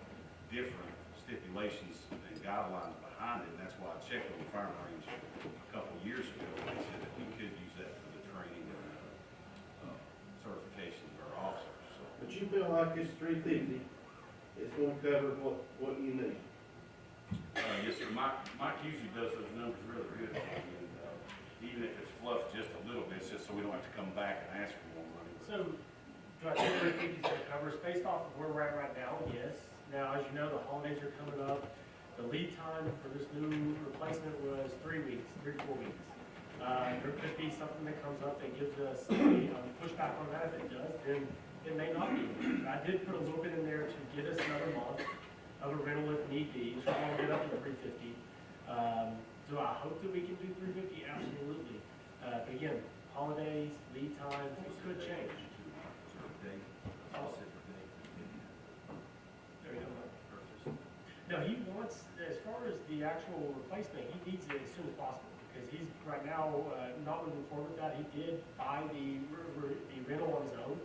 different stipulations and guidelines behind it, and that's why I checked on the firing range a couple of years ago. They said that we could use that for the training and certification of our officers, so. But you feel like this 350 is going to cover what you need? Yes, sir. Mike usually does those numbers really good. And, even if it's fluffed just a little bit, it's just so we don't have to come back and ask for more money. So, do I think 350 is going to cover us based off of where we're at right now? Yes. Now, as you know, the holidays are coming up. The lead time for this new replacement was 3 weeks, 3 to 4 weeks. There could be something that comes up that gives us pushback on that. If it does, then it may not be. I did put a little bit in there to get us another month of a rental if need be, so we'll get up to 350. Do I hope that we can do 350? Absolutely. But again, holidays, lead times, it could change. There you go. No, he wants, as far as the actual replacement, he needs it as soon as possible, because he's right now not moving forward with that. He did buy the rental on his own,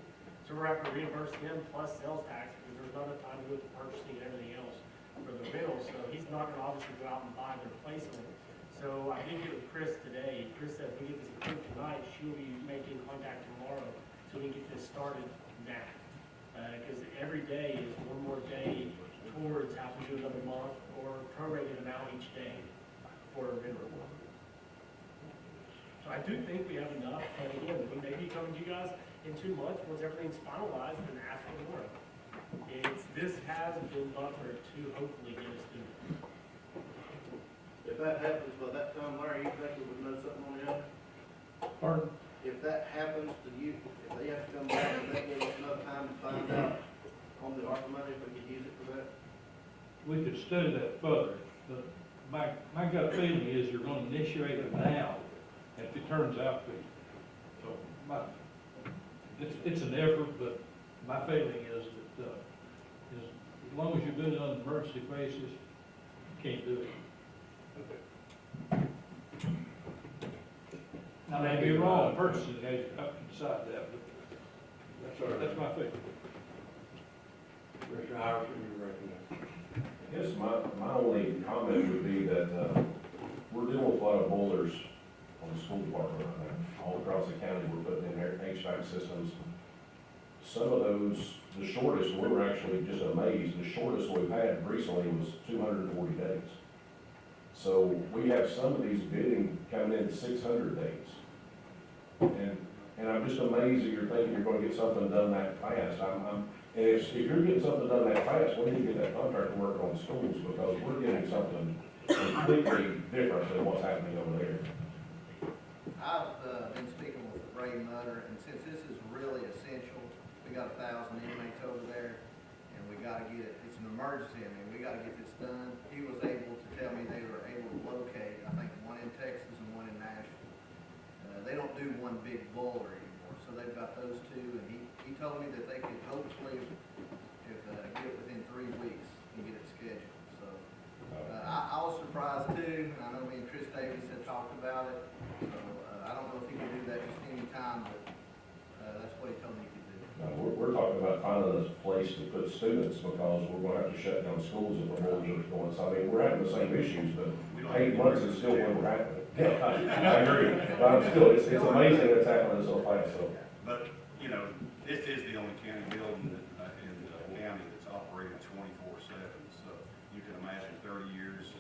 so we're going to reimburse him plus sales tax, because there's not enough time to do with the purchasing and everything else for the rental, so he's not going to obviously go out and buy the replacement. So I did get with Chris today. Chris said if we get this approved tonight, she'll be making contact tomorrow so we can get this started now. Because every day is one more day towards having to do another month or prorated amount each day for a rental. So I do think we have enough, and again, we may be coming to you guys in 2 months once everything's finalized and ask for more. This has been buffered to hopefully get us through. If that happens by that time, Larry, you think we would know something on the other? Pardon? If that happens to you, if they have to come back, would that give us enough time to find out on the ARPA money if we could use it for that? We could study that further, but my gut feeling is you're going to initiate it now if it turns out to be. So it's an effort, but my feeling is that as long as you do it on an emergency basis, you can't do it. I may be wrong, purchasing agent, I can decide that, but that's my feeling. Mr. Howard, you recognize? I guess my only comment would be that, we're dealing with a lot of boilers on the school department right now. All across the county, we're putting in HVAC systems. Some of those, the shortest, we were actually just amazed, the shortest we've had recently was 240 days. So we have some of these bidding coming in 600 days. And I'm just amazed that you're thinking you're gonna get something done that fast. And if you're getting something done that fast, when do you get that contract working on schools? Because we're getting something completely different than what's happening over there. I've been speaking with Ray Mutter, and since this is really essential, we got 1,000 inmates over there, and we gotta get it, it's an emergency, I mean, we gotta get this done. He was able to tell me they were able to locate, I think, one in Texas and one in Nashville. They don't do one big boiler anymore, so they've got those two, and he told me that they could hopefully get it within 3 weeks and get it scheduled. So I was surprised too. I know me and Chris Davis had talked about it. So I don't know if he could do that just any time, but that's what he told me he could do. We're talking talking about finding a place to put students because we're gonna have to shut down schools if the boards are going. So I mean, we're having the same issues, but We don't 8 months is still where we're at. Yeah, I agree, but I'm still, it's amazing it's happening so fast, so. But, you know, this is the only county building in the county that's operating 24/7. So you can imagine 30 years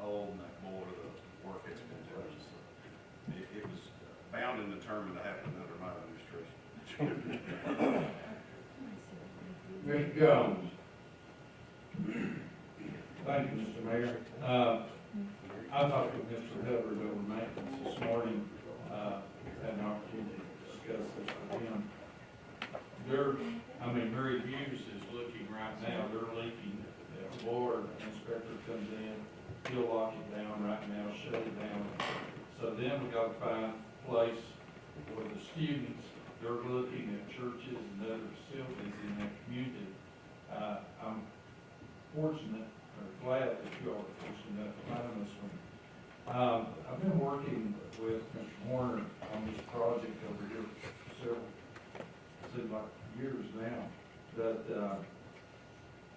old and that boy, the work it's been doing. So it was bound and determined to happen under my administration. Mr. Jones. Thank you, Mr. Mayor. I talked with Mr. Hubbard over maintenance this morning, had an opportunity to discuss this with him. Mary Hughes is looking right now, they're leaking, the board inspector comes in, he'll lock it down right now, shut it down. So then we gotta find a place for the students, they're looking at churches and other facilities in that community. I'm fortunate, or glad that you all are fortunate enough to find this one. I've been working with Mr. Warner on this project over here for several, seems like years now, but,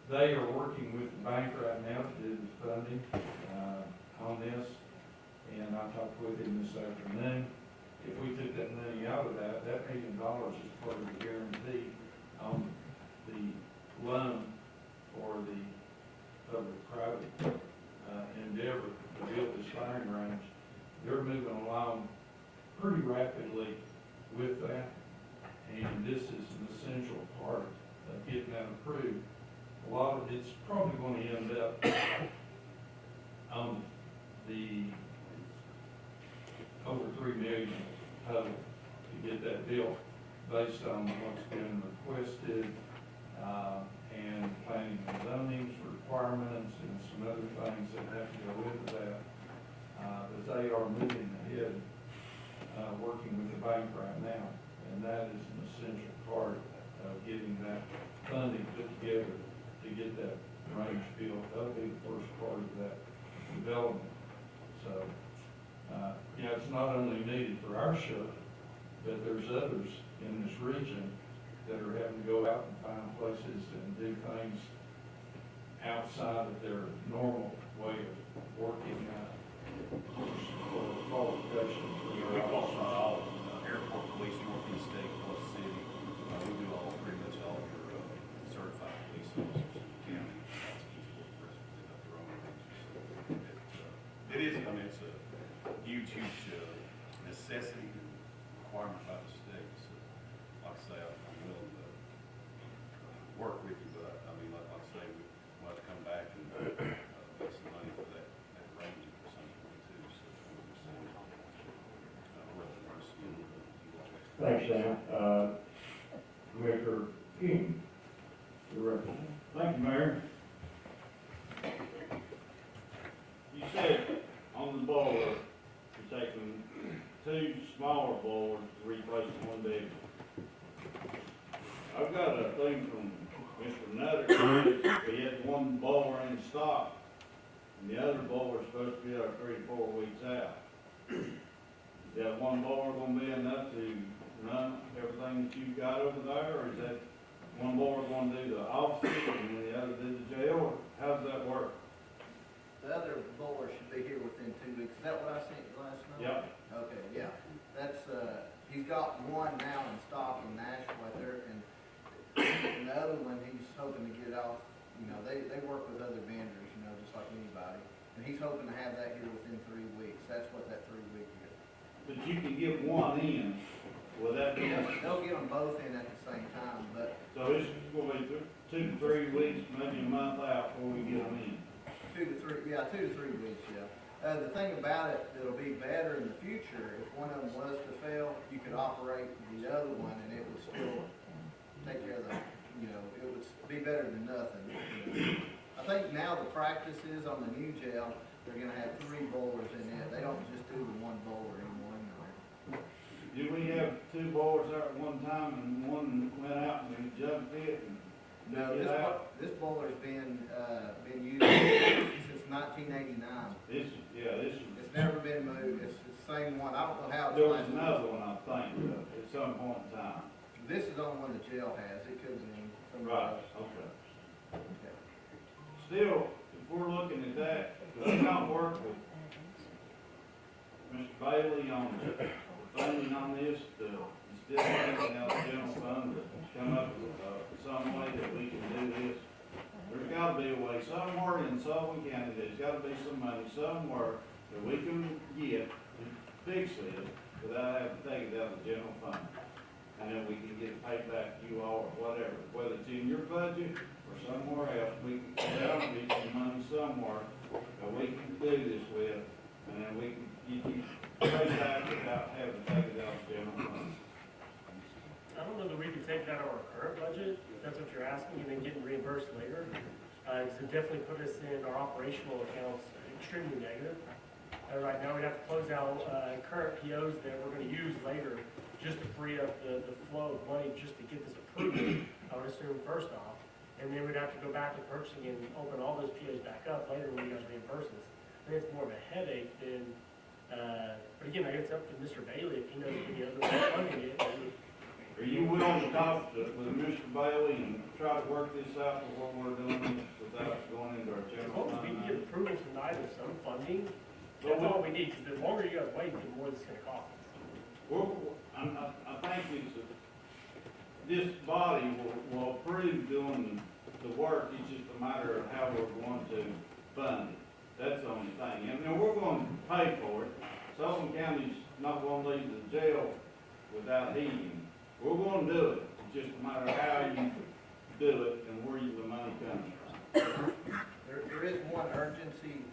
they are working with the bank right now to do the funding, on this, and I talked with him this afternoon. If we took that money out of that, $1 million is part of the guarantee on the loan for the public-private endeavor to build this firing range. They're moving along pretty rapidly with that, and this is an essential part of getting that approved. A lot of it's probably going to end up on the over $3 million total to get that built based on what's been requested, and planning and zoning requirements and some other things that have to go into that. But they are moving ahead, working with the bank right now, and that is an essential part of getting that funding put together to get that range built. That'll be the first part of that development. So, it's not only needed for our show, but there's others in this region that are having to go out and find places and do things outside of their normal way of working, for qualifications. We qualify all airport police, Northeast State, plus city. We do pretty much all your certified police officers in the county. It is, it's a huge necessity and requirement by the state. So, like I say, I'm willing to work with you, but like I say, we'll have to come back and get some money for that range or something too. So, Thanks, Sam. Commissioner King, you're right. Thank you, Mayor. You said on the board, you're taking 2 smaller boards to replace one big one. I've got a thing from Mr. Nutter, he had one boiler in stock, and the other boiler is supposed to be out 3 to 4 weeks out. Is that one boiler gonna be enough to run everything that you've got over there, or is that one boiler gonna do the office and then the other do the jail, or how does that work? The other boiler should be here within 2 weeks. Is that what I sent you last night? Yep. Okay, yeah. That's, he's got one now in stock in Nashville right there, and the other one, he's hoping to get off, they work with other vendors, just like anybody. And he's hoping to have that here within 3 weeks. That's what that 3 week is. But you can get one in, will that be? They'll get them both in at the same time, but So it's gonna be 2 to 3 weeks, maybe a month out before we get them in. 2 to 3 weeks, yeah. The thing about it, it'll be better in the future, if one of them was to fail, you could operate the other one and it would still take care of the, it would be better than nothing. I think now the practice is on the new jail, they're gonna have 3 boilers in it. They don't just do the one boiler anymore. Did we have 2 boilers there at one time and one went out and we jumped it and No, didn't get out? this boiler's been used since 1989. This is. It's never been moved. It's the same one. I don't know how it's There was lasted. another one, I think, at some point in time. this is the only one the jail has, it could have been somewhere Right, else. okay. Still, if we're looking at that, because we don't work with Mr. Bailey on the funding on this, instead of taking out the general fund, to come up with, some way that we can do this. There's gotta be a way somewhere in Sullivan County, there's gotta be some money somewhere that we can get to fix this without having to take it out of the general fund. And then we can get it paid back to you all or whatever, whether it's in your budget or somewhere else, we can, there'll be some money somewhere that we can do this with, and then we can get you paid back without having to take it out of the general fund. I don't know that we can take that out of our current budget, if that's what you're asking, and then getting reimbursed later. So definitely put us in our operational accounts extremely negative. Right now, we'd have to close out current POs that we're gonna use later, just to free up the flow of money, just to get this approved, I would assume, first off. And then we'd have to go back to purchasing and open all those POs back up later when you guys reimburse us. I think it's more of a headache than, but again, I guess it's up to Mr. Bailey, if he knows any other way of funding it. Are you willing to talk with Mr. Bailey and try to work this out for what we're doing without going into our As general long as we fund? can get approval tonight of some funding, that's all we need, because the longer you guys wait, the more this is gonna cost us. Well, I think it's, this body will approve doing the work, it's just a matter of how we're going to fund it. That's the only thing, and we're going to pay for it. Sullivan County's not going to leave the jail without heating. We're going to do it, it's just a matter of how you do it and where the money comes from. There is one urgency,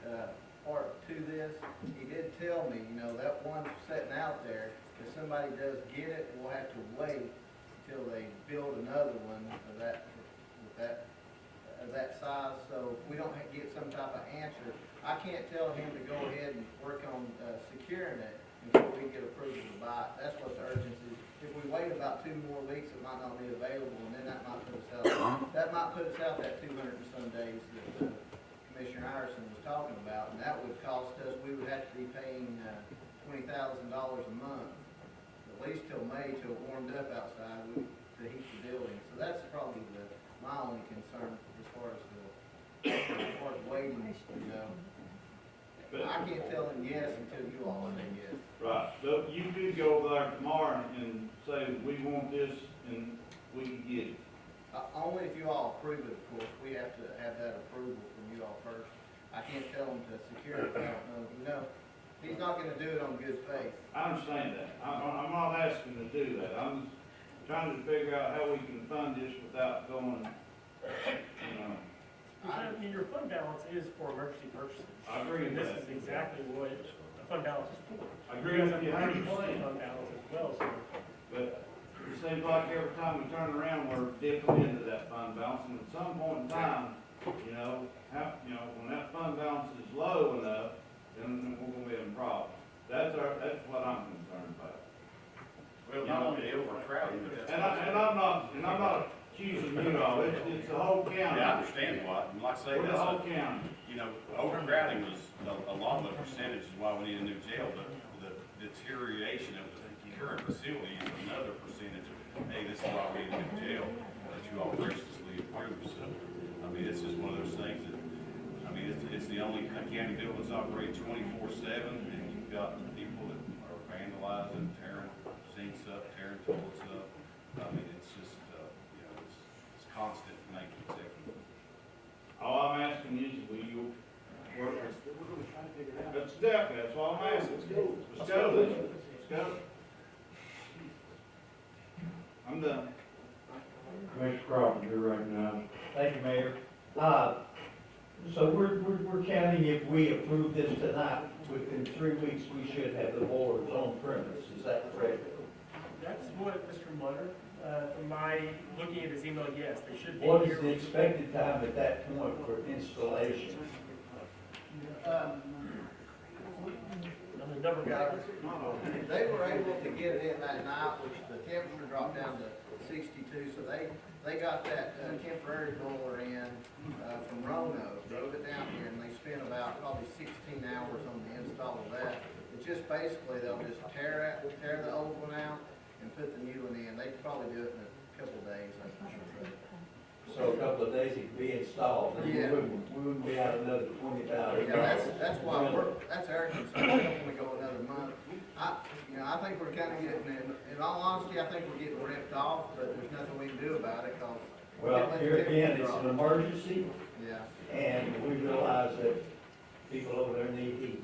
part to this. He did tell me, you know, that one sitting out there, if somebody does get it, we'll have to wait until they build another one of that, of that size. So if we don't get some type of answer, I can't tell him to go ahead and work on, securing it until we get approval to buy it. That's what the urgency is. If we wait about 2 more weeks, it might not be available, and then that might put us out, that 200 and some days that, Commissioner Iverson was talking about, and that would cost us, we would have to be paying $20,000 a month, at least till May, till it warmed up outside, to heat the building. So that's probably my only concern as far as waiting, you know. But I can't tell him yes until you all say yes. right, so you could go over there tomorrow and say, we want this, and we can get it. Only if you all approve it, of course. We have to have that approval from you all first. I can't tell him to secure it. I don't know. You know, he's not gonna do it on good faith. I understand that. I'm not asking to do that. I'm just trying to figure out how we can fund this without going, you know. I mean, your fund balance is for emergency purchases. I agree with And this that. is exactly what a fund balance is for. I agree with you You guys have 100%. fund balance as well, so. But it seems like every time we turn around, we're dipping into that fund balance, and at some point in time, you know, when that fund balance is low enough, then we're gonna be in problems. That's what I'm concerned about. Well, not only overcrowding, but that's. And I'm not accusing you all, it's the whole county. Yeah, I understand why, and like I say, We're the that's whole a, county. you know, overcrowding was a lot of the percentages why we need a new jail, but the deterioration of the current facility is another percentage of, hey, this is why we need a new jail, that you all graciously approved. So, I mean, it's just one of those things that, I mean, it's the only county building that's operating 24/7, and you've got people that are vandalizing, tearing sinks up, tearing toilets up. I mean, it's just, you know, it's constant maintenance. All I'm asking is, will you work with? We're gonna try to figure it out. That's all I'm asking. Let's go. Let's go. I'm done. Commissioner Crawford, you're right now. Thank you, Mayor. So we're counting if we approve this tonight, within 3 weeks, we should have the boilers on premise, is that correct? That's what Mr. Mutter, from my, looking at his email, yes, they should be What here. is the expected time at that point for installation? On the number of guys. They were able to get it in that night, which the temperature dropped down to 62, so they got that temporary boiler in from Roanoke, drove it down here, and they spent about probably 16 hours on the install of that. It's just basically, they'll just tear the old one out, and and put the new one in. They could probably do it in a couple of days, I'm sure. So a couple of days it could be installed, and Yeah. we wouldn't be out another $20,000. Yeah, that's why that's our concern. We don't wanna go another month. I think we're kinda getting, in all honesty, I think we're getting ripped off, but there's nothing we can do about it, cause. Well, here again, it's an emergency, Yeah. and we realize that people over there need heat.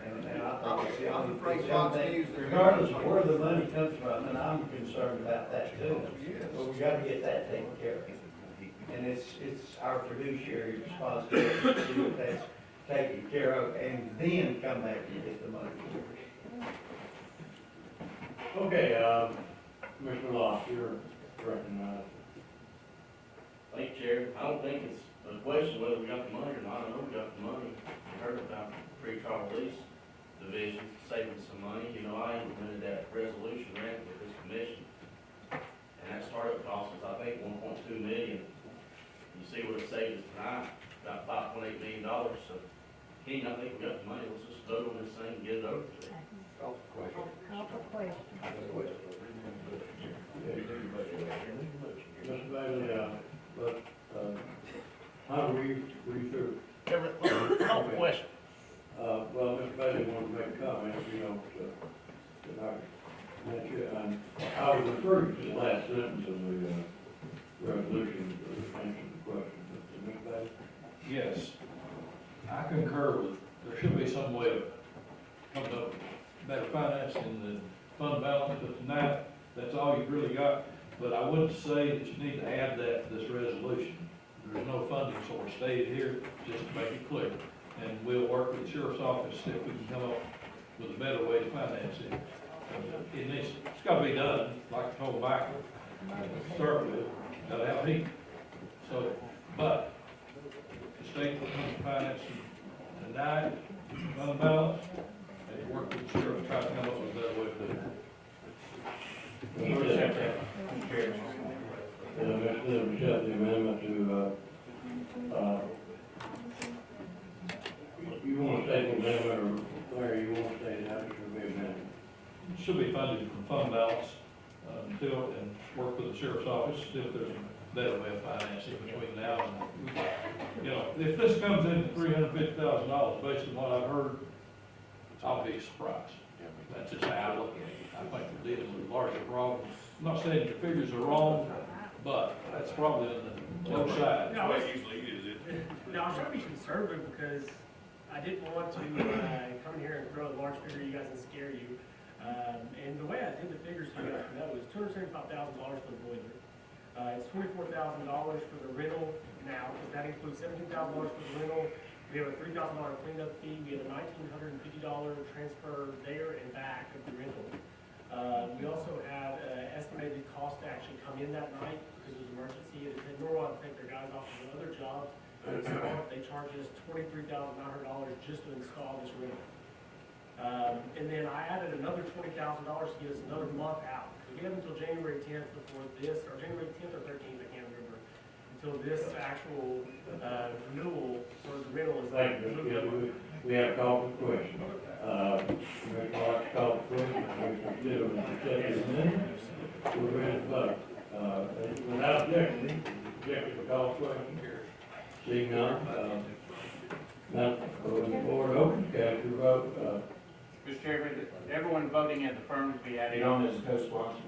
And I think it's the I'm only afraid thing, Fox News is- regardless of where the money comes from, and I'm concerned about that too. But we gotta get that taken care of. And it's our fiduciary responsibility to see that that's taken care of, and then come back and get the money. Okay, Commissioner Locke, you're recognized. Thank you, Chair. I don't think it's a question whether we got the money or not. I know we got the money. I heard about pre-trial release division saving some money. You know, I implemented that resolution ran with this commission. And that startup cost us, I think, 1.2 million. You see what it saved us tonight, about $5.8 million. So, King, I think we got the money. Let's just vote on this thing and get it over with. Call for question. Mr. Bailey, how were you through? Call for question. Well, Mr. Bailey wanted to make a comment, I was referring to the last sentence of the resolution to answer the question. Mr. Bailey? Yes, I concur with, there should be some way of coming up with better financing than fund balance, but tonight, that's all you've really got. But I wouldn't say that you need to add that to this resolution. There's no funding source stated here, just to make it clear. And we'll work with the sheriff's office if we can come up with a better way to finance it. It's gotta be done, like I told Michael, to start with, gotta have heat. So, but the state will come to financing tonight, fund balance, and work with the sheriff to try to come up with a better way to do it. Mr. Shut the amendment to, you want to state the amendment, or Larry, you want to state it, how it should be amended? It should be funded from fund balance, until, and work with the sheriff's office, see if there's a better way of financing between now and, you know, if this comes in at $350,000, based on what I've heard, I'll be surprised. That's just how I look at it. I think we're dealing with larger problems. I'm not saying your figures are wrong, but that's probably on the low side. No, What usually is it? No, I was trying to be conservative because I didn't want to come in here and throw a large figure at you guys and scare you. And the way I did the figures so you guys know is $275,000 for the boiler. It's $24,000 for the rental now, because that includes $17,000 for the rental. We have a $3,000 cleanup fee. We have a $1,950 transfer there and back of the rental. We also had estimated cost to actually come in that night because it was an emergency. It had normal to take their guys off of other jobs. They charged us $23,900 just to install this rental. And then I added another $20,000 to get us another month out. We have until January 10th before this, or January 10th or 13th, I can't remember, until this actual renewal for the rental is like. We have called for question. Commissioner Locke called for question, Commissioner Sullivan seconded the amendment. We're ready to vote. Without objection, for call for question. Seeing none, now, the board open, cast your vote. Mr. Chairman, everyone voting in the affirmative be added on as a co-sponsor.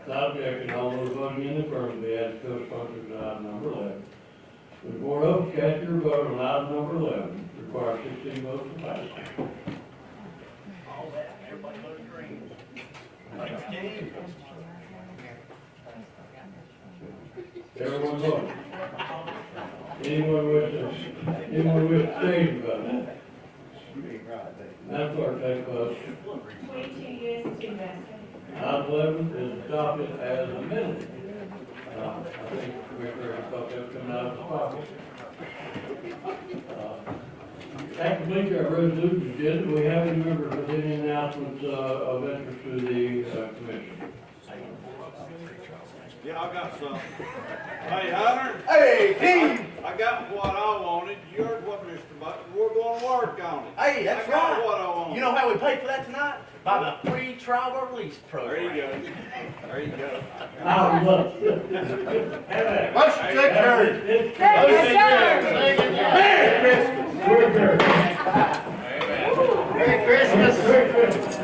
Without objection, all those voting in the affirmative be added co-sponsors to item number 11. The board open, cast your vote on item number 11. Requires 16 votes to pass. All that, everybody voted green. Everyone voted. Anyone wish to state about that? Madam Clerk, take a vote. 22 yes, 2 no. Item 11 is adopted as amended. I think Commissioner thought that was coming out of his pocket. That completes our resolution agenda. Do we have any members with any announcements of interest to the commission? Yeah, I got some. Hey, Hunter. Hey, King! I got what I wanted. You heard what Mr. Button, we're gonna work on it. Hey, that's I got right. what I want. You know how we paid for that tonight? By the free trial release program. There you go. There you go. I love it. Motion to adjourn. Merry Christmas. Merry Christmas.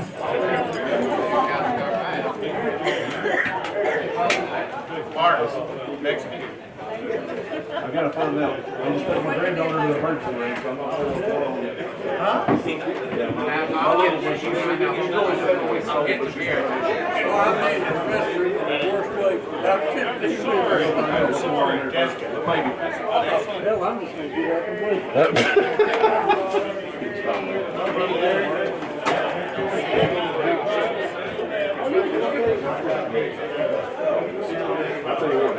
Marcus, Mexican. I gotta find out. I just took my granddaughter to the emergency room, so I'm not sure what's going on yet. Huh? I'll get you, I'll get the beer. Well, I made the mystery in the worst way. About 50 stories. I'm sorry, Jessica, the baby. Hell, I'm just gonna get up and wait. I'll tell you what.